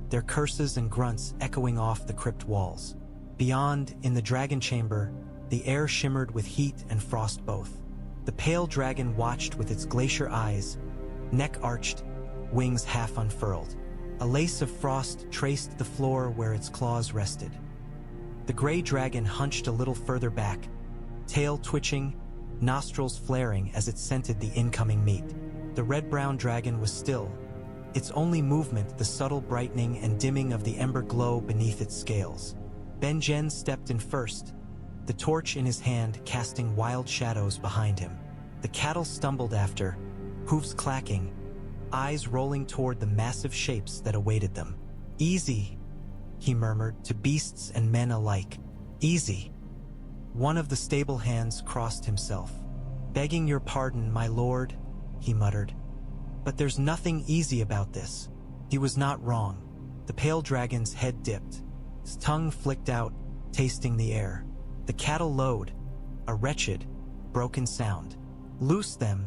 their curses and grunts echoing off the crypt walls. Beyond, in the dragon chamber, the air shimmered with heat and frost both. The pale dragon watched with its glacier eyes, neck arched, wings half unfurled. A lace of frost traced the floor where its claws rested. The gray dragon hunched a little further back, tail twitching, nostrils flaring as it scented the incoming meat. The red-brown dragon was still, its only movement the subtle brightening and dimming of the ember glow beneath its scales. Benjen stepped in first, the torch in his hand casting wild shadows behind him. The cattle stumbled after, hoofs clacking, eyes rolling toward the massive shapes that awaited them. "Easy," he murmured to beasts and men alike. "Easy." One of the stable hands crossed himself. "Begging your pardon, my lord," he muttered. "But there's nothing easy about this." He was not wrong. The pale dragon's head dipped. His tongue flicked out, tasting the air. The cattle lowed, a wretched, broken sound. "Loose them,"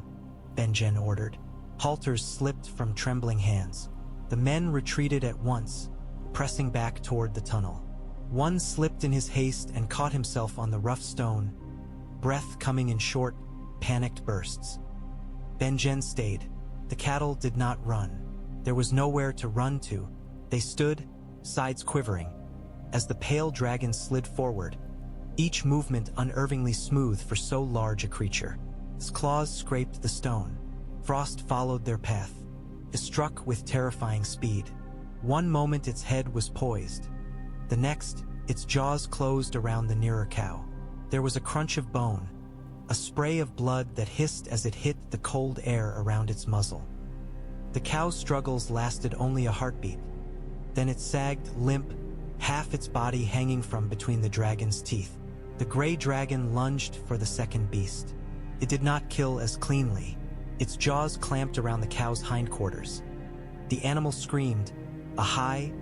Benjen ordered. Halters slipped from trembling hands. The men retreated at once, pressing back toward the tunnel. One slipped in his haste and caught himself on the rough stone, breath coming in short, panicked bursts. Benjen stayed. The cattle did not run. There was nowhere to run to. They stood, sides quivering, as the pale dragon slid forward, each movement unnervingly smooth for so large a creature. His claws scraped the stone. Frost followed their path. It struck with terrifying speed. One moment its head was poised. The next, its jaws closed around the nearer cow. There was a crunch of bone, a spray of blood that hissed as it hit the cold air around its muzzle. The cow's struggles lasted only a heartbeat. Then it sagged limp, half its body hanging from between the dragon's teeth. The gray dragon lunged for the second beast. It did not kill as cleanly. Its jaws clamped around the cow's hindquarters. The animal screamed, a high,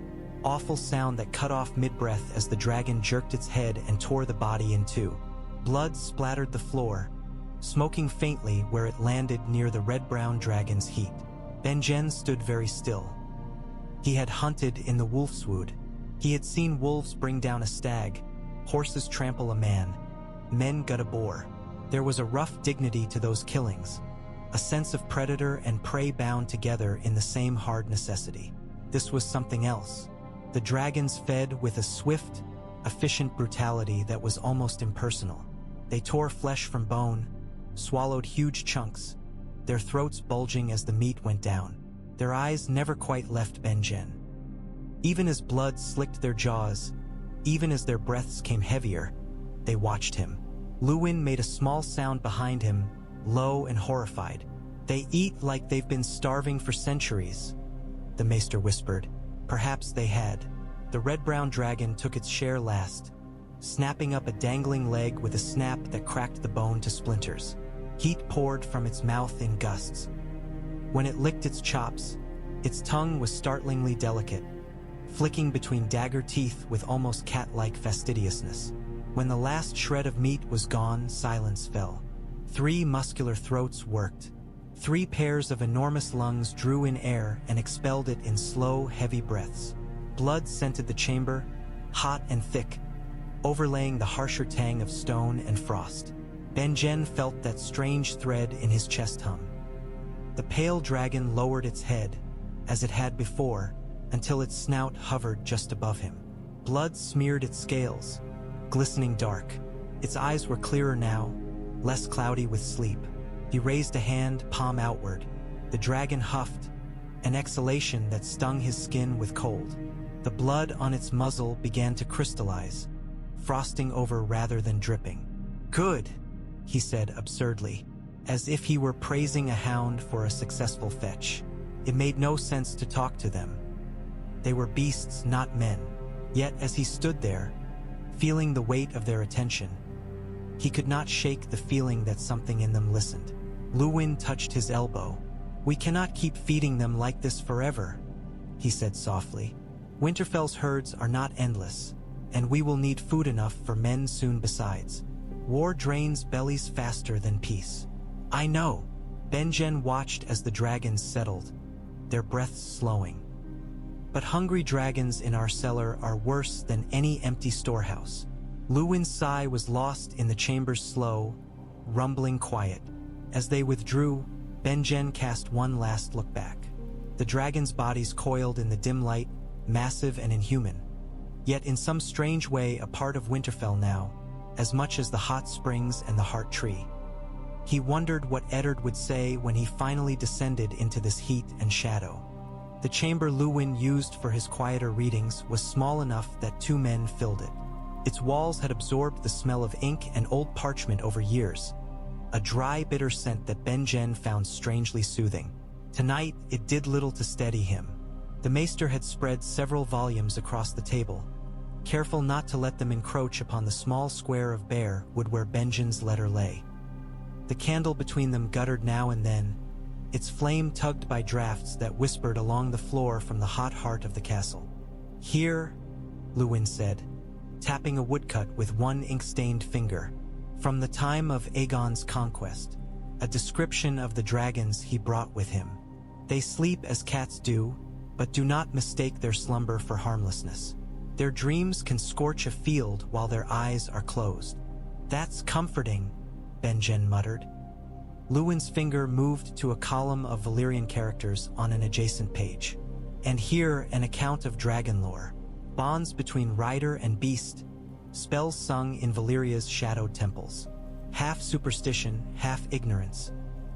awful sound that cut off mid-breath as the dragon jerked its head and tore the body in two. Blood splattered the floor, smoking faintly where it landed near the red-brown dragon's heat. Benjen stood very still. He had hunted in the Wolfswood. He had seen wolves bring down a stag, Horses trample a man. Men gut a boar. There was a rough dignity to those killings, a sense of predator and prey bound together in the same hard necessity. This was something else. The dragons fed with a swift, efficient brutality that was almost impersonal. They tore flesh from bone, swallowed huge chunks, their throats bulging as the meat went down. Their eyes never quite left Benjen. Even as blood slicked their jaws, even as their breaths came heavier, they watched him. Luwin made a small sound behind him, low and horrified. "They eat like they've been starving for centuries," the maester whispered. Perhaps they had. The red-brown dragon took its share last, snapping up a dangling leg with a snap that cracked the bone to splinters. Heat poured from its mouth in gusts. When it licked its chops, its tongue was startlingly delicate, flicking between dagger teeth with almost cat-like fastidiousness. When the last shred of meat was gone, silence fell. 3 muscular throats worked. 3 pairs of enormous lungs drew in air and expelled it in slow, heavy breaths. Blood scented the chamber, hot and thick, overlaying the harsher tang of stone and frost. Benjen felt that strange thread in his chest hum. The pale dragon lowered its head, as it had before, until its snout hovered just above him. Blood smeared its scales, glistening dark. Its eyes were clearer now, less cloudy with sleep. He raised a hand, palm outward. The dragon huffed, an exhalation that stung his skin with cold. The blood on its muzzle began to crystallize, frosting over rather than dripping. "Good," he said absurdly, as if he were praising a hound for a successful fetch. It made no sense to talk to them. They were beasts, not men. Yet as he stood there, feeling the weight of their attention, he could not shake the feeling that something in them listened. Luwin touched his elbow. "We cannot keep feeding them like this forever," he said softly. "Winterfell's herds are not endless, and we will need food enough for men soon besides. War drains bellies faster than peace." "I know." Benjen watched as the dragons settled, their breaths slowing. "But hungry dragons in our cellar are worse than any empty storehouse." Luwin's sigh was lost in the chamber's slow, rumbling quiet. As they withdrew, Benjen cast one last look back. The dragons' bodies coiled in the dim light, massive and inhuman, yet in some strange way a part of Winterfell now, as much as the hot springs and the heart tree. He wondered what Eddard would say when he finally descended into this heat and shadow. The chamber Luwin used for his quieter readings was small enough that 2 men filled it. Its walls had absorbed the smell of ink and old parchment over years, a dry, bitter scent that Benjen found strangely soothing. Tonight, it did little to steady him. The maester had spread several volumes across the table, careful not to let them encroach upon the small square of bare wood where Benjen's letter lay. The candle between them guttered now and then, its flame tugged by drafts that whispered along the floor from the hot heart of the castle. "Here," Luwin said, tapping a woodcut with one ink-stained finger, "from the time of Aegon's conquest, a description of the dragons he brought with him. They sleep as cats do, but do not mistake their slumber for harmlessness. Their dreams can scorch a field while their eyes are closed." "That's comforting," Benjen muttered. Luwin's finger moved to a column of Valyrian characters on an adjacent page. "And here an account of dragon lore. Bonds between rider and beast, spells sung in Valyria's shadowed temples. Half superstition, half ignorance,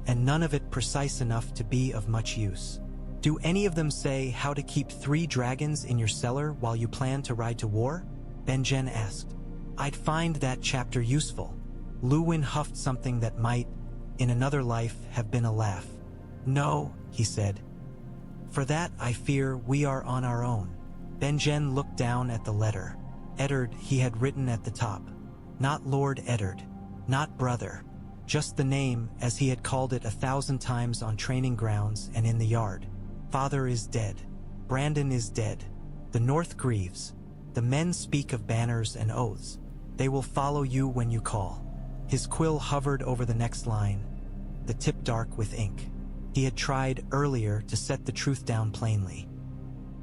and none of it precise enough to be of much use. Do any of them say how to keep 3 dragons in your cellar while you plan to ride to war?" Benjen asked. "I'd find that chapter useful." Luwin huffed something that might, in another life, have been a laugh. "No," he said. "For that, I fear, we are on our own." Benjen looked down at the letter. Eddard, he had written at the top. Not Lord Eddard, not brother, just the name as he had called it 1,000 times on training grounds and in the yard. "Father is dead. Brandon is dead. The North grieves. The men speak of banners and oaths. They will follow you when you call." His quill hovered over the next line, the tip dark with ink. He had tried earlier to set the truth down plainly.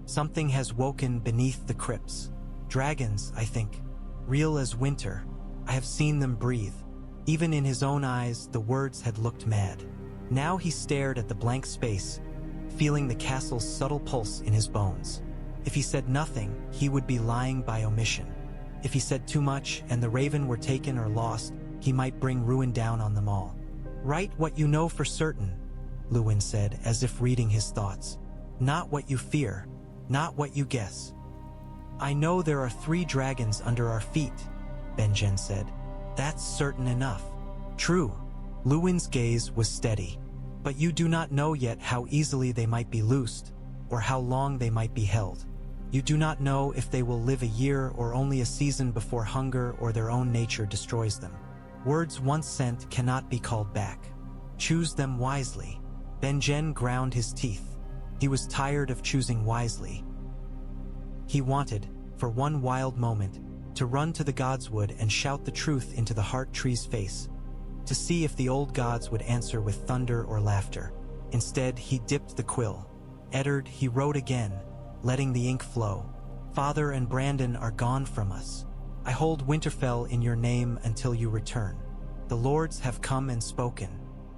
"Something has woken beneath the crypts. Dragons, I think. real as winter. I have seen them breathe. Even in his own eyes, the words had looked mad. Now he stared at the blank space, feeling the castle's subtle pulse in his bones. If he said nothing, he would be lying by omission. If he said too much and the raven were taken or lost, he might bring ruin down on them all. "Write what you know for certain," Luwin said, as if reading his thoughts. "Not what you fear, not what you guess." "I know there are 3 dragons under our feet," Benjen said. "That's certain enough." "True." Luwin's gaze was steady. "But you do not know yet how easily they might be loosed, or how long they might be held. You do not know if they will live a year or only a season before hunger or their own nature destroys them. Words once sent cannot be called back. Choose them wisely." Benjen ground his teeth. He was tired of choosing wisely. He wanted, for one wild moment, to run to the Godswood and shout the truth into the heart tree's face, to see if the old gods would answer with thunder or laughter. Instead, he dipped the quill. "Eddard," he wrote again, letting the ink flow. "Father and Brandon are gone from us. I hold Winterfell in your name until you return. The lords have come and spoken.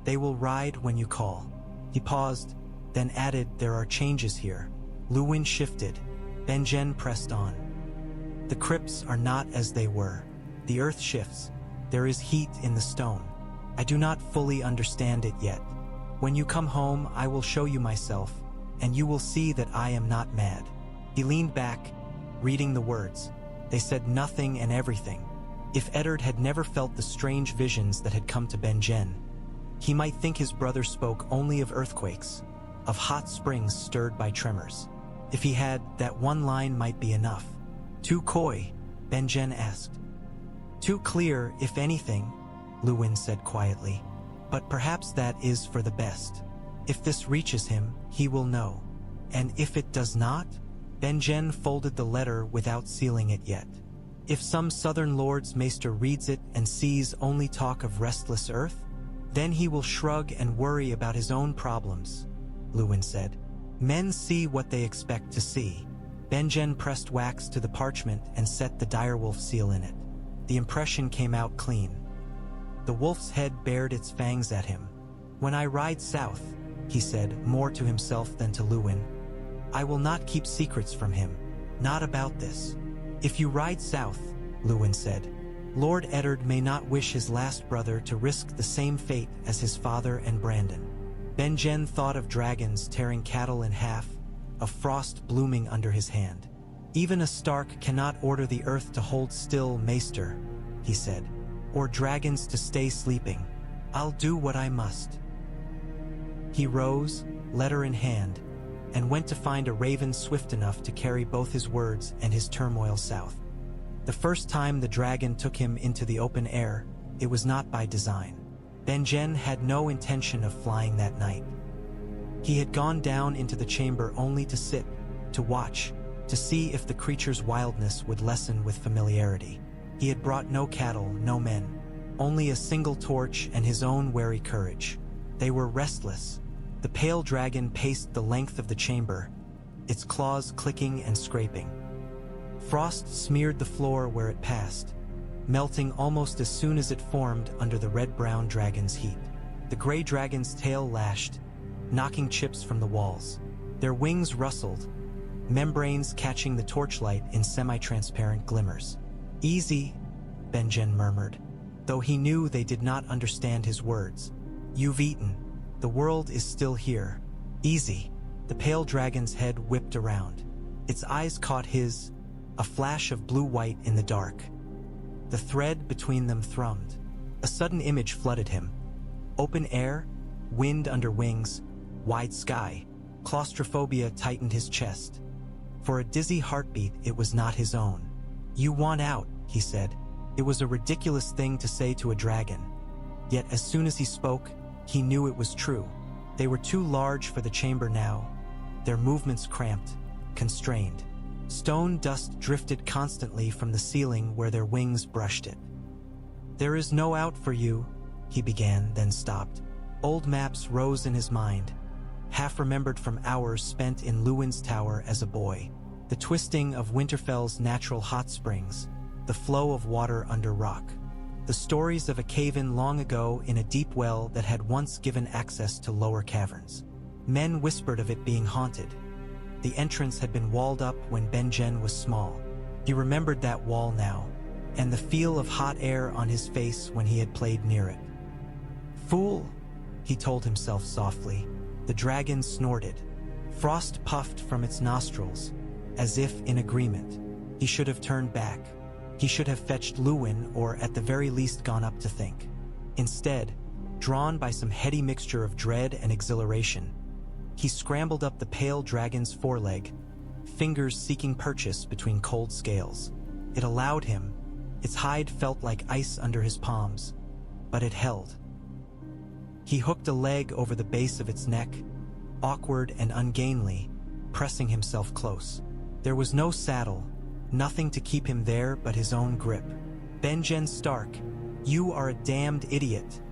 They will ride when you call." He paused, then added, "There are changes here." Luwin shifted. Benjen pressed on. "The crypts are not as they were. The earth shifts. There is heat in the stone. I do not fully understand it yet. When you come home, I will show you myself, and you will see that I am not mad." He leaned back, reading the words. They said nothing and everything. If Eddard had never felt the strange visions that had come to Benjen, he might think his brother spoke only of earthquakes, of hot springs stirred by tremors. If he had, that one line might be enough. "Too coy?" Benjen asked. "Too clear, if anything," Luwin said quietly. "But perhaps that is for the best. If this reaches him, he will know. And if it does not?" Benjen folded the letter without sealing it yet. "If some southern lord's maester reads it and sees only talk of restless earth, then he will shrug and worry about his own problems," Luwin said. "Men see what they expect to see." Benjen pressed wax to the parchment and set the direwolf seal in it. The impression came out clean. The wolf's head bared its fangs at him. "When I ride south," he said, more to himself than to Luwin, "I will not keep secrets from him. Not about this." "If you ride south," Luwin said, "Lord Eddard may not wish his last brother to risk the same fate as his father and Brandon." Benjen thought of dragons tearing cattle in half, of frost blooming under his hand. "Even a Stark cannot order the earth to hold still, maester," he said, "or dragons to stay sleeping. I'll do what I must." He rose, letter in hand, and went to find a raven swift enough to carry both his words and his turmoil south. The first time the dragon took him into the open air, it was not by design. Benjen had no intention of flying that night. He had gone down into the chamber only to sit, to watch, to see if the creature's wildness would lessen with familiarity. He had brought no cattle, no men, only a single torch and his own wary courage. They were restless. The pale dragon paced the length of the chamber, its claws clicking and scraping. Frost smeared the floor where it passed, melting almost as soon as it formed under the red-brown dragon's heat. The gray dragon's tail lashed, knocking chips from the walls. Their wings rustled, membranes catching the torchlight in semi-transparent glimmers. "Easy," Benjen murmured, though he knew they did not understand his words. "You've eaten. The world is still here. Easy." The pale dragon's head whipped around. Its eyes caught his, a flash of blue-white in the dark. The thread between them thrummed. A sudden image flooded him. Open air, wind under wings, wide sky. Claustrophobia tightened his chest. For a dizzy heartbeat, it was not his own. "You want out," he said. It was a ridiculous thing to say to a dragon. Yet as soon as he spoke, he knew it was true. They were too large for the chamber now, their movements cramped, constrained. Stone dust drifted constantly from the ceiling where their wings brushed it. "There is no out for you," he began, then stopped. Old maps rose in his mind, half-remembered from hours spent in Luwin's tower as a boy. The twisting of Winterfell's natural hot springs, the flow of water under rock. The stories of a cave-in long ago in a deep well that had once given access to lower caverns. Men whispered of it being haunted. The entrance had been walled up when Benjen was small. He remembered that wall now, and the feel of hot air on his face when he had played near it. "Fool," he told himself softly. The dragon snorted. Frost puffed from its nostrils, as if in agreement. He should have turned back. He should have fetched Luwin, or at the very least gone up to think. Instead, drawn by some heady mixture of dread and exhilaration, he scrambled up the pale dragon's foreleg, fingers seeking purchase between cold scales. It allowed him. Its hide felt like ice under his palms, but it held. He hooked a leg over the base of its neck, awkward and ungainly, pressing himself close. There was no saddle, nothing to keep him there but his own grip. "Benjen Stark, you are a damned idiot,"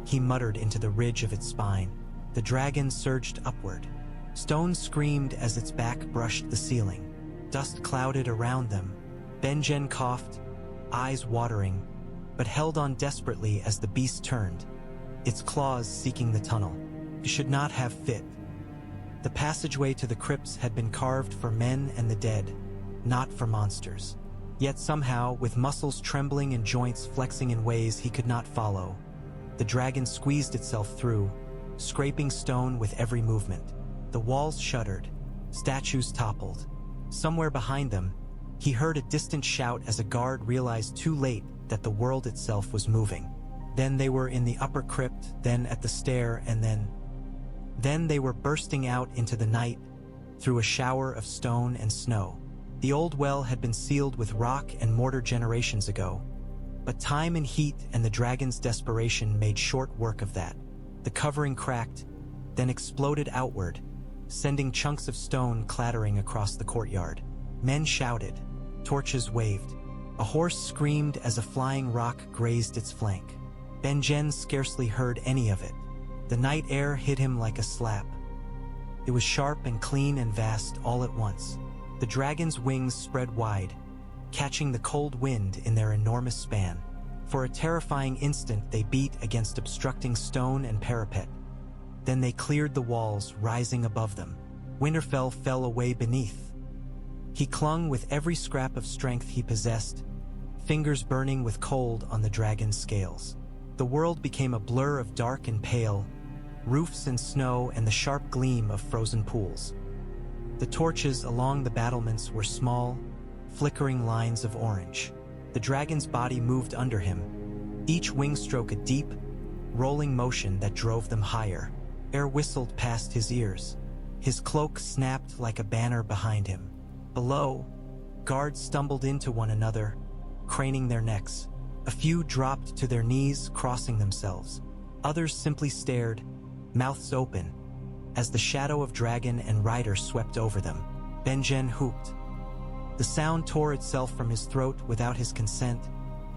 he muttered into the ridge of its spine. The dragon surged upward. Stone screamed as its back brushed the ceiling. Dust clouded around them. Benjen coughed, eyes watering, but held on desperately as the beast turned, its claws seeking the tunnel. It should not have fit. The passageway to the crypts had been carved for men and the dead, not for monsters. Yet somehow, with muscles trembling and joints flexing in ways he could not follow, the dragon squeezed itself through, scraping stone with every movement. The walls shuddered, statues toppled. Somewhere behind them, he heard a distant shout as a guard realized too late that the world itself was moving. Then they were in the upper crypt, then at the stair, and then they were bursting out into the night through a shower of stone and snow. The old well had been sealed with rock and mortar generations ago, but time and heat and the dragon's desperation made short work of that. The covering cracked, then exploded outward, sending chunks of stone clattering across the courtyard. Men shouted, torches waved. A horse screamed as a flying rock grazed its flank. Benjen scarcely heard any of it. The night air hit him like a slap. It was sharp and clean and vast all at once. The dragon's wings spread wide, catching the cold wind in their enormous span. For a terrifying instant they beat against obstructing stone and parapet. Then they cleared the walls, rising above them. Winterfell fell away beneath. He clung with every scrap of strength he possessed, fingers burning with cold on the dragon's scales. The world became a blur of dark and pale, roofs and snow and the sharp gleam of frozen pools. The torches along the battlements were small, flickering lines of orange. The dragon's body moved under him, each wing stroke a deep, rolling motion that drove them higher. Air whistled past his ears. His cloak snapped like a banner behind him. Below, guards stumbled into one another, craning their necks. A few dropped to their knees, crossing themselves. Others simply stared, mouths open, as the shadow of dragon and rider swept over them. Benjen whooped. The sound tore itself from his throat without his consent,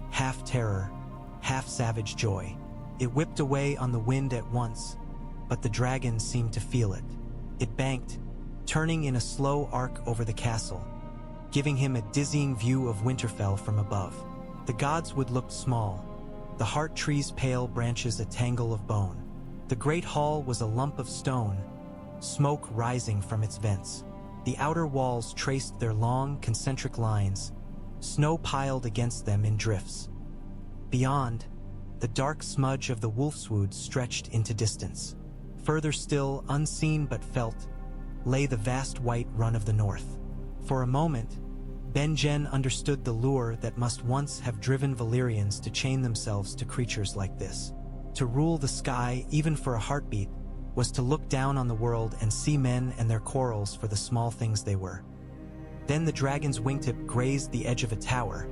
half terror, half savage joy. It whipped away on the wind at once, but the dragon seemed to feel it. It banked, turning in a slow arc over the castle, giving him a dizzying view of Winterfell from above. The Godswood looked small, the heart tree's pale branches a tangle of bone. The great hall was a lump of stone, smoke rising from its vents. The outer walls traced their long, concentric lines, snow piled against them in drifts. Beyond, the dark smudge of the Wolfswood stretched into distance. Further still, unseen but felt, lay the vast white run of the north. For a moment, Benjen understood the lure that must once have driven Valyrians to chain themselves to creatures like this. To rule the sky, even for a heartbeat, was to look down on the world and see men and their quarrels for the small things they were. Then the dragon's wingtip grazed the edge of a tower,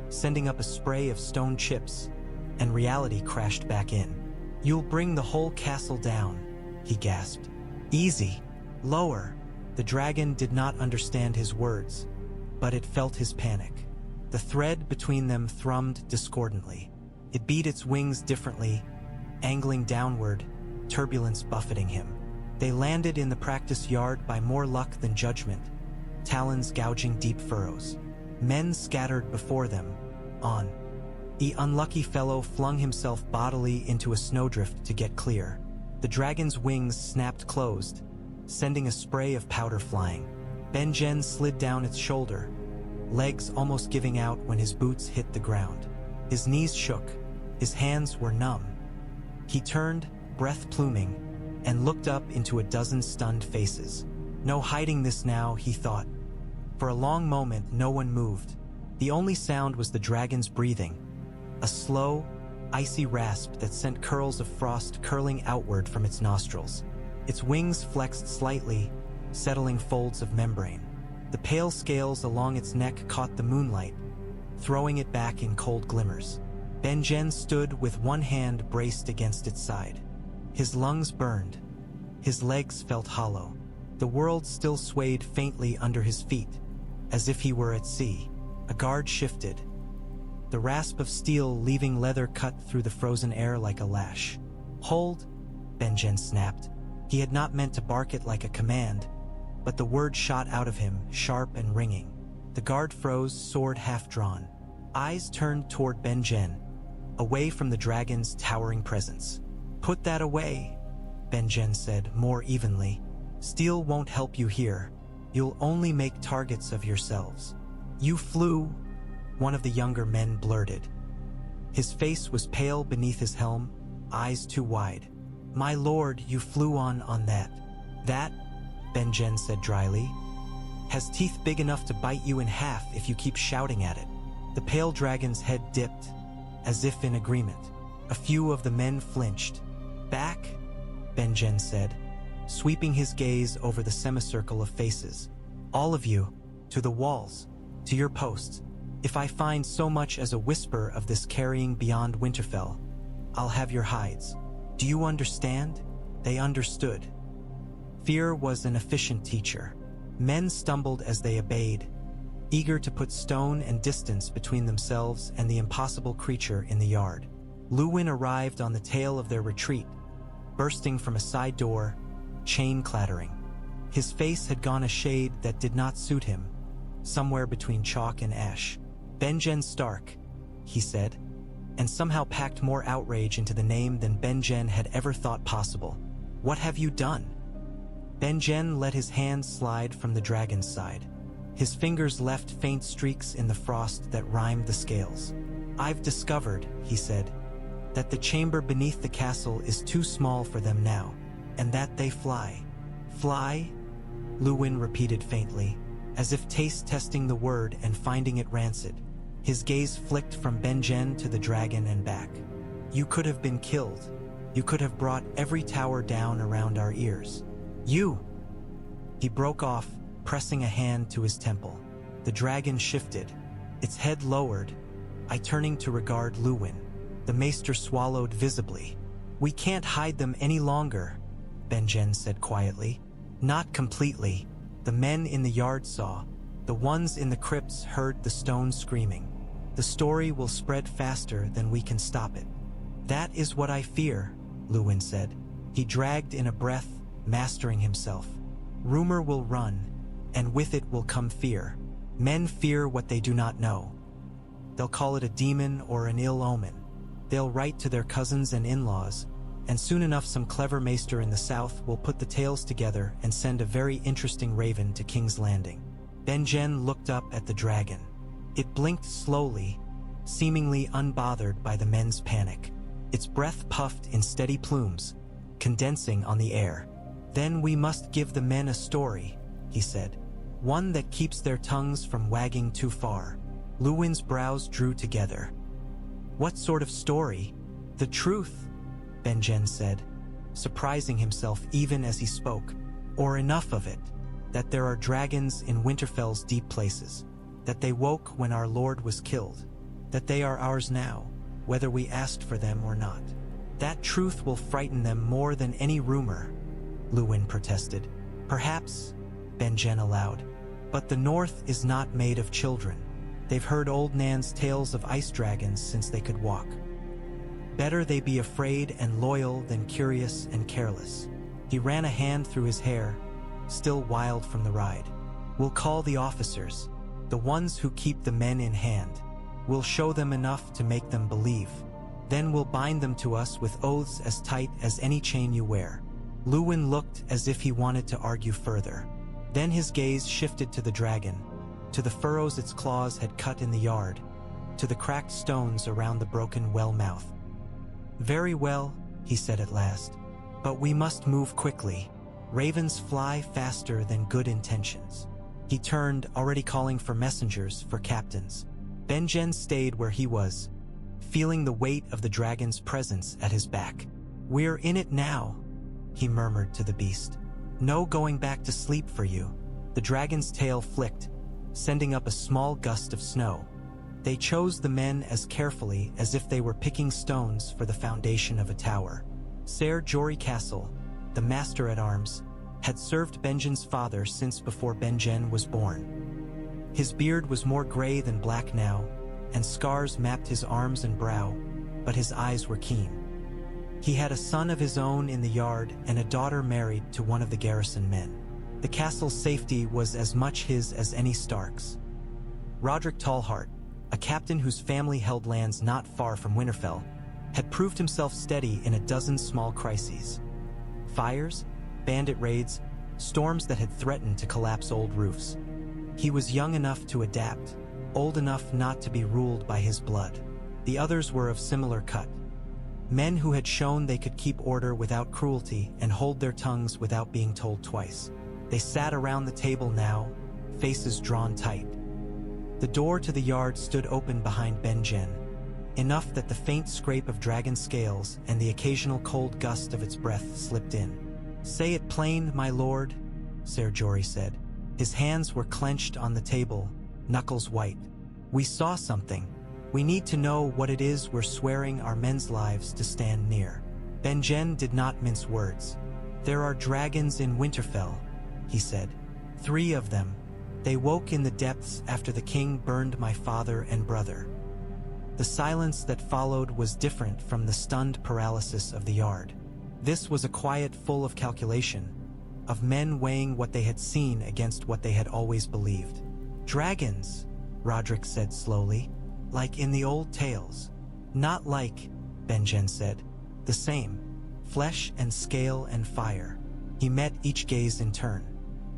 sending up a spray of stone chips, and reality crashed back in. "You'll bring the whole castle down," he gasped. "Easy. Lower." The dragon did not understand his words, but it felt his panic. The thread between them thrummed discordantly. It beat its wings differently, angling downward, turbulence buffeting him. They landed in the practice yard by more luck than judgment, talons gouging deep furrows. Men scattered before them. On. The unlucky fellow flung himself bodily into a snowdrift to get clear. The dragon's wings snapped closed, sending a spray of powder flying. Benjen slid down its shoulder, legs almost giving out when his boots hit the ground. His knees shook, his hands were numb. He turned, breath pluming, and looked up into a dozen stunned faces. No hiding this now, he thought. For a long moment, no one moved. The only sound was the dragon's breathing, a slow, icy rasp that sent curls of frost curling outward from its nostrils. Its wings flexed slightly, settling folds of membrane. The pale scales along its neck caught the moonlight, throwing it back in cold glimmers. Benjen stood with one hand braced against its side. His lungs burned. His legs felt hollow. The world still swayed faintly under his feet, as if he were at sea. A guard shifted, the rasp of steel leaving leather cut through the frozen air like a lash. "Hold," Benjen snapped. He had not meant to bark it like a command, but the word shot out of him, sharp and ringing. The guard froze, sword half-drawn. Eyes turned toward Benjen, away from the dragon's towering presence. "Put that away," Benjen said more evenly. "Steel won't help you here. You'll only make targets of yourselves." "You flew," one of the younger men blurted. His face was pale beneath his helm, eyes too wide. "My lord, you flew on that." "That," Benjen said dryly, "has teeth big enough to bite you in half if you keep shouting at it." The pale dragon's head dipped, as if in agreement. A few of the men flinched. "Back," Benjen said, sweeping his gaze over the semicircle of faces. "All of you, to the walls, to your posts. If I find so much as a whisper of this carrying beyond Winterfell, I'll have your hides. Do you understand?" They understood. Fear was an efficient teacher. Men stumbled as they obeyed, eager to put stone and distance between themselves and the impossible creature in the yard. Luwin arrived on the tail of their retreat, bursting from a side door, chain clattering. His face had gone a shade that did not suit him, somewhere between chalk and ash. "Benjen Stark," he said, and somehow packed more outrage into the name than Benjen had ever thought possible. "What have you done?" Benjen let his hand slide from the dragon's side. His fingers left faint streaks in the frost that rimed the scales. "I've discovered," he said, "that the chamber beneath the castle is too small for them now, and that they fly." "Fly?" Luwin repeated faintly, as if taste-testing the word and finding it rancid. His gaze flicked from Benjen to the dragon and back. "You could have been killed. You could have brought every tower down around our ears. You!" He broke off, pressing a hand to his temple. The dragon shifted, its head lowered, turning to regard Luwin. The maester swallowed visibly. "We can't hide them any longer," Benjen said quietly. "Not completely." The men in the yard saw. The ones in the crypts heard the stone screaming. "The story will spread faster than we can stop it." "That is what I fear," Luwin said. He dragged in a breath, mastering himself. "Rumor will run, and with it will come fear. Men fear what they do not know. They'll call it a demon or an ill omen. They'll write to their cousins and in-laws, and soon enough some clever maester in the south will put the tales together and send a very interesting raven to King's Landing." Benjen looked up at the dragon. It blinked slowly, seemingly unbothered by the men's panic. Its breath puffed in steady plumes, condensing on the air. "Then we must give the men a story," he said. "One that keeps their tongues from wagging too far." Luwin's brows drew together. "What sort of story?" "The truth," Benjen said, surprising himself even as he spoke. "Or enough of it, that there are dragons in Winterfell's deep places, that they woke when our lord was killed, that they are ours now, whether we asked for them or not. That truth will frighten them more than any rumor," Luwin protested. "Perhaps," Benjen allowed, "but the North is not made of children. They've heard old Nan's tales of ice dragons since they could walk. Better they be afraid and loyal than curious and careless." He ran a hand through his hair, still wild from the ride. "We'll call the officers. The ones who keep the men in hand. We'll show them enough to make them believe. Then we'll bind them to us with oaths as tight as any chain you wear." Luwin looked as if he wanted to argue further. Then his gaze shifted to the dragon, to the furrows its claws had cut in the yard, to the cracked stones around the broken well mouth. "Very well," he said at last, "but we must move quickly. Ravens fly faster than good intentions." He turned, already calling for messengers, for captains. Benjen stayed where he was, feeling the weight of the dragon's presence at his back. "We're in it now," he murmured to the beast. "No going back to sleep for you." The dragon's tail flicked, sending up a small gust of snow. They chose the men as carefully as if they were picking stones for the foundation of a tower. Ser Jorah Castle, the master-at-arms, had served Benjen's father since before Benjen was born. His beard was more gray than black now, and scars mapped his arms and brow, but his eyes were keen. He had a son of his own in the yard and a daughter married to one of the garrison men. The castle's safety was as much his as any Stark's. Roderick Tallheart, a captain whose family held lands not far from Winterfell, had proved himself steady in a dozen small crises. Fires, bandit raids, storms that had threatened to collapse old roofs. He was young enough to adapt, old enough not to be ruled by his blood. The others were of similar cut. Men who had shown they could keep order without cruelty and hold their tongues without being told twice. They sat around the table now, faces drawn tight. The door to the yard stood open behind Benjen, enough that the faint scrape of dragon scales and the occasional cold gust of its breath slipped in. "Say it plain, my lord," Ser Jorah said. His hands were clenched on the table, knuckles white. "We saw something. We need to know what it is we're swearing our men's lives to stand near." Benjen did not mince words. "There are dragons in Winterfell," he said. "3 of them. They woke in the depths after the king burned my father and brother." The silence that followed was different from the stunned paralysis of the yard. This was a quiet full of calculation, of men weighing what they had seen against what they had always believed. "Dragons," Roderick said slowly, "like in the old tales." "Not like," Benjen said. "The same. Flesh and scale and fire." He met each gaze in turn.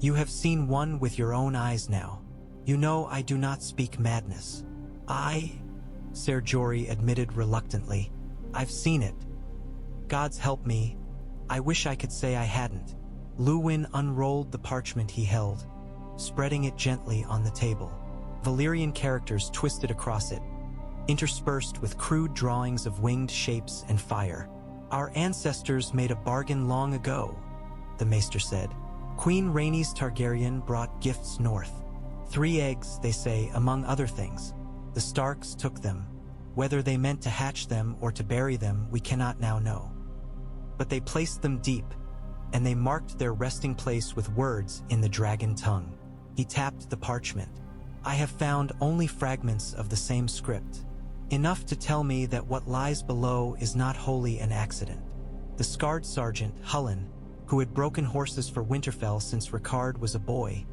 "You have seen one with your own eyes now. You know I do not speak madness." Ser Jorah admitted reluctantly, "I've seen it. Gods help me. I wish I could say I hadn't." Luwin unrolled the parchment he held, spreading it gently on the table. Valyrian characters twisted across it, interspersed with crude drawings of winged shapes and fire. "Our ancestors made a bargain long ago," the maester said. "Queen Rhaenys Targaryen brought gifts north. 3 eggs, they say, among other things. The Starks took them. Whether they meant to hatch them or to bury them, we cannot now know. But they placed them deep, and they marked their resting place with words in the dragon tongue." He tapped the parchment. "I have found only fragments of the same script, enough to tell me that what lies below is not wholly an accident." The scarred sergeant, Hullen, who had broken horses for Winterfell since Rickard was a boy,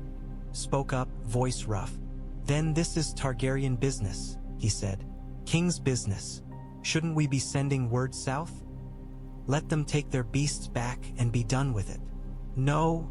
spoke up, voice rough. "Then this is Targaryen business," he said. "King's business. Shouldn't we be sending word south? Let them take their beasts back and be done with it." "No,"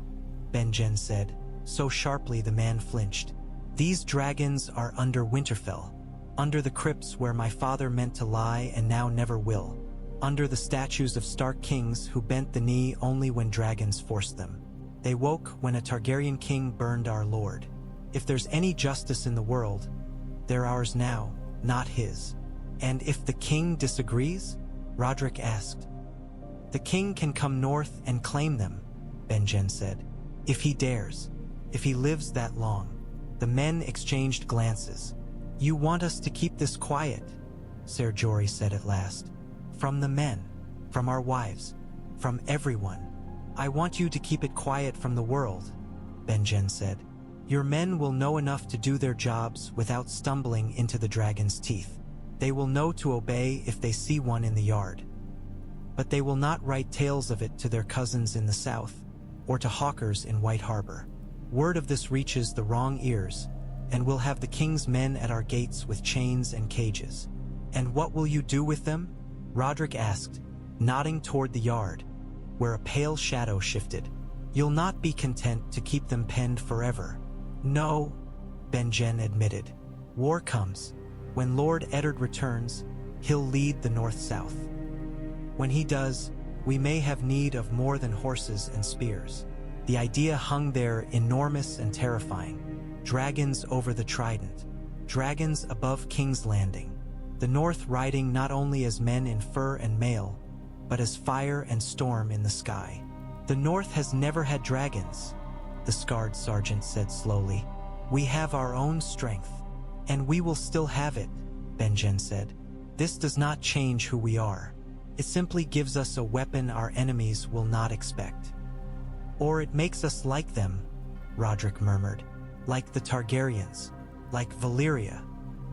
Benjen said, so sharply the man flinched. "These dragons are under Winterfell, under the crypts where my father meant to lie and now never will, under the statues of Stark kings who bent the knee only when dragons forced them. They woke when a Targaryen king burned our lord. If there's any justice in the world, they're ours now, not his." "And if the king disagrees?" Roderick asked. "The king can come north and claim them," Benjen said. "If he dares. If he lives that long." The men exchanged glances. "You want us to keep this quiet," Ser Jorah said at last. "From the men, from our wives, from everyone. I want you to keep it quiet from the world," Benjen said. "Your men will know enough to do their jobs without stumbling into the dragon's teeth. They will know to obey if they see one in the yard. But they will not write tales of it to their cousins in the south, or to hawkers in White Harbor. Word of this reaches the wrong ears, and we'll have the king's men at our gates with chains and cages." "And what will you do with them?" Roderick asked, nodding toward the yard, where a pale shadow shifted. "You'll not be content to keep them penned forever." "No," Benjen admitted. "War comes. When Lord Eddard returns, he'll lead the north-south. When he does, we may have need of more than horses and spears." The idea hung there, enormous and terrifying. Dragons over the Trident. Dragons above King's Landing. The North riding not only as men in fur and mail, but as fire and storm in the sky. "The North has never had dragons," the scarred sergeant said slowly. "We have our own strength, and we will still have it," Benjen said. "This does not change who we are. It simply gives us a weapon our enemies will not expect." "Or it makes us like them," Roderick murmured. "Like the Targaryens, like Valyria."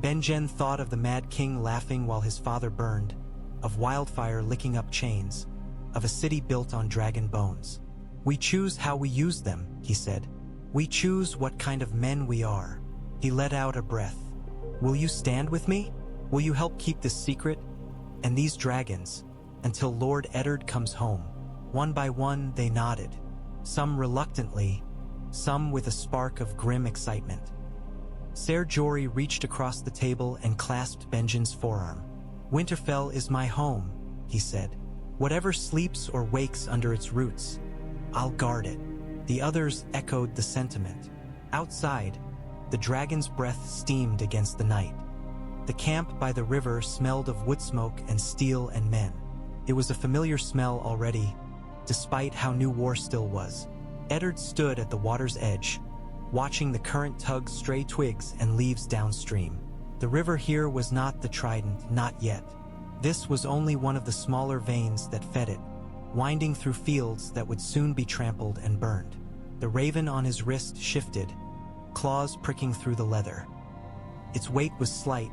Benjen thought of the Mad King laughing while his father burned, of wildfire licking up chains, of a city built on dragon bones. "We choose how we use them," he said. "We choose what kind of men we are." He let out a breath. "Will you stand with me? Will you help keep this secret and these dragons until Lord Eddard comes home?" One by one they nodded, some reluctantly, some with a spark of grim excitement. Ser Jorah reached across the table and clasped Benjen's forearm. "Winterfell is my home," he said. "Whatever sleeps or wakes under its roots, I'll guard it." The others echoed the sentiment. Outside, the dragon's breath steamed against the night. The camp by the river smelled of wood smoke and steel and men. It was a familiar smell already, despite how new war still was. Eddard stood at the water's edge, watching the current tug stray twigs and leaves downstream. The river here was not the Trident, not yet. This was only one of the smaller veins that fed it, winding through fields that would soon be trampled and burned. The raven on his wrist shifted, claws pricking through the leather. Its weight was slight,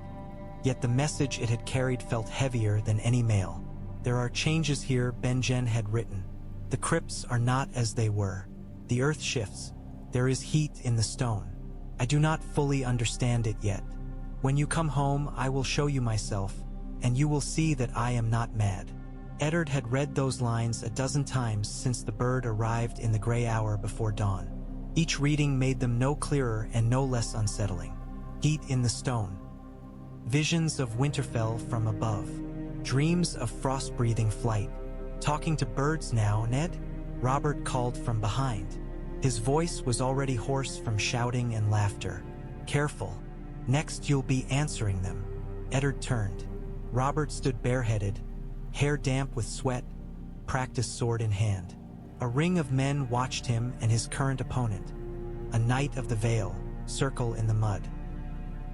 yet the message it had carried felt heavier than any mail. "There are changes here," Benjen had written. "The crypts are not as they were. The earth shifts. There is heat in the stone. I do not fully understand it yet. When you come home, I will show you myself, and you will see that I am not mad." Eddard had read those lines a dozen times since the bird arrived in the gray hour before dawn. Each reading made them no clearer and no less unsettling. Heat in the stone. Visions of Winterfell from above. Dreams of frost-breathing flight. "Talking to birds now, Ned?" Robert called from behind. His voice was already hoarse from shouting and laughter. "Careful. Next you'll be answering them." Eddard turned. Robert stood bareheaded, hair damp with sweat, practiced sword in hand. A ring of men watched him and his current opponent, a knight of the Vale, circle in the mud.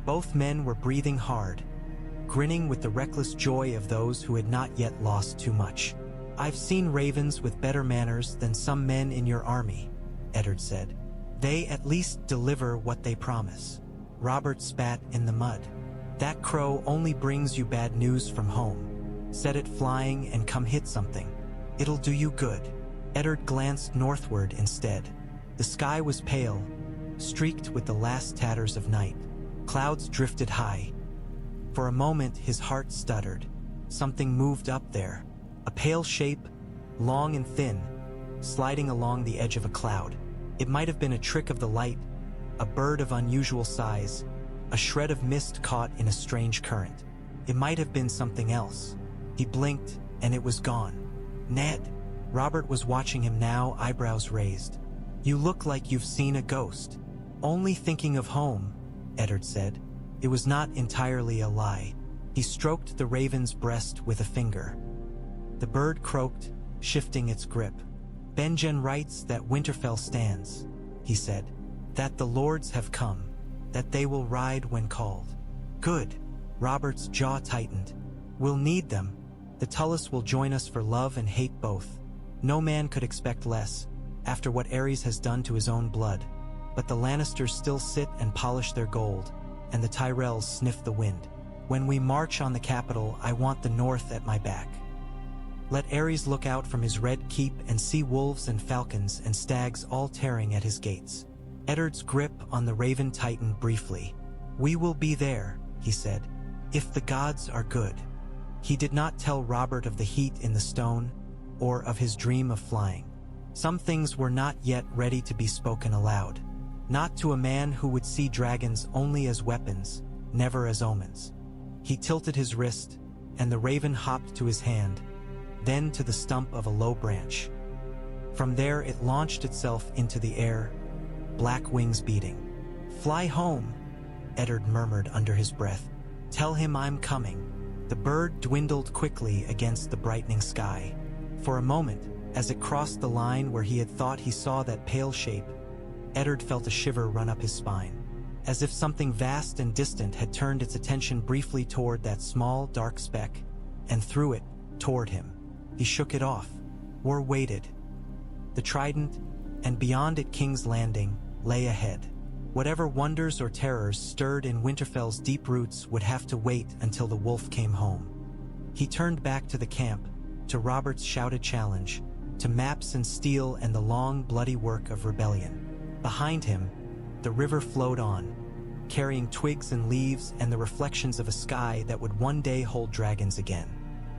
Both men were breathing hard, grinning with the reckless joy of those who had not yet lost too much. "I've seen ravens with better manners than some men in your army," Eddard said. "They at least deliver what they promise." Robert spat in the mud. "That crow only brings you bad news from home. Set it flying and come hit something. It'll do you good." Eddard glanced northward instead. The sky was pale, streaked with the last tatters of night. Clouds drifted high. For a moment his heart stuttered. Something moved up there. A pale shape, long and thin, sliding along the edge of a cloud. It might have been a trick of the light, a bird of unusual size, a shred of mist caught in a strange current. It might have been something else. He blinked, and it was gone. "Ned!" Robert was watching him now, eyebrows raised. "You look like you've seen a ghost." "Only thinking of home," Eddard said. It was not entirely a lie. He stroked the raven's breast with a finger. The bird croaked, shifting its grip. "Benjen writes that Winterfell stands," he said. "That the lords have come, that they will ride when called." "Good." Robert's jaw tightened. "We'll need them. The Tullus will join us for love and hate both. No man could expect less, after what Ares has done to his own blood. But the Lannisters still sit and polish their gold, and the Tyrells sniff the wind. When we march on the capital, I want the north at my back. Let Ares look out from his red keep and see wolves and falcons and stags all tearing at his gates. Eddard's grip on the raven tightened briefly. "We will be there," he said, "if the gods are good." He did not tell Robert of the heat in the stone, or of his dream of flying. Some things were not yet ready to be spoken aloud. Not to a man who would see dragons only as weapons, never as omens. He tilted his wrist, and the raven hopped to his hand, then to the stump of a low branch. From there it launched itself into the air, black wings beating. "Fly home," Eddard murmured under his breath. "Tell him I'm coming." The bird dwindled quickly against the brightening sky. For a moment, as it crossed the line where he had thought he saw that pale shape, Eddard felt a shiver run up his spine, as if something vast and distant had turned its attention briefly toward that small, dark speck, and threw it toward him. He shook it off, or waited. The trident, and beyond it King's Landing, lay ahead. Whatever wonders or terrors stirred in Winterfell's deep roots would have to wait until the wolf came home. He turned back to the camp, to Robert's shouted challenge, to maps and steel and the long, bloody work of rebellion. Behind him, the river flowed on, carrying twigs and leaves and the reflections of a sky that would one day hold dragons again.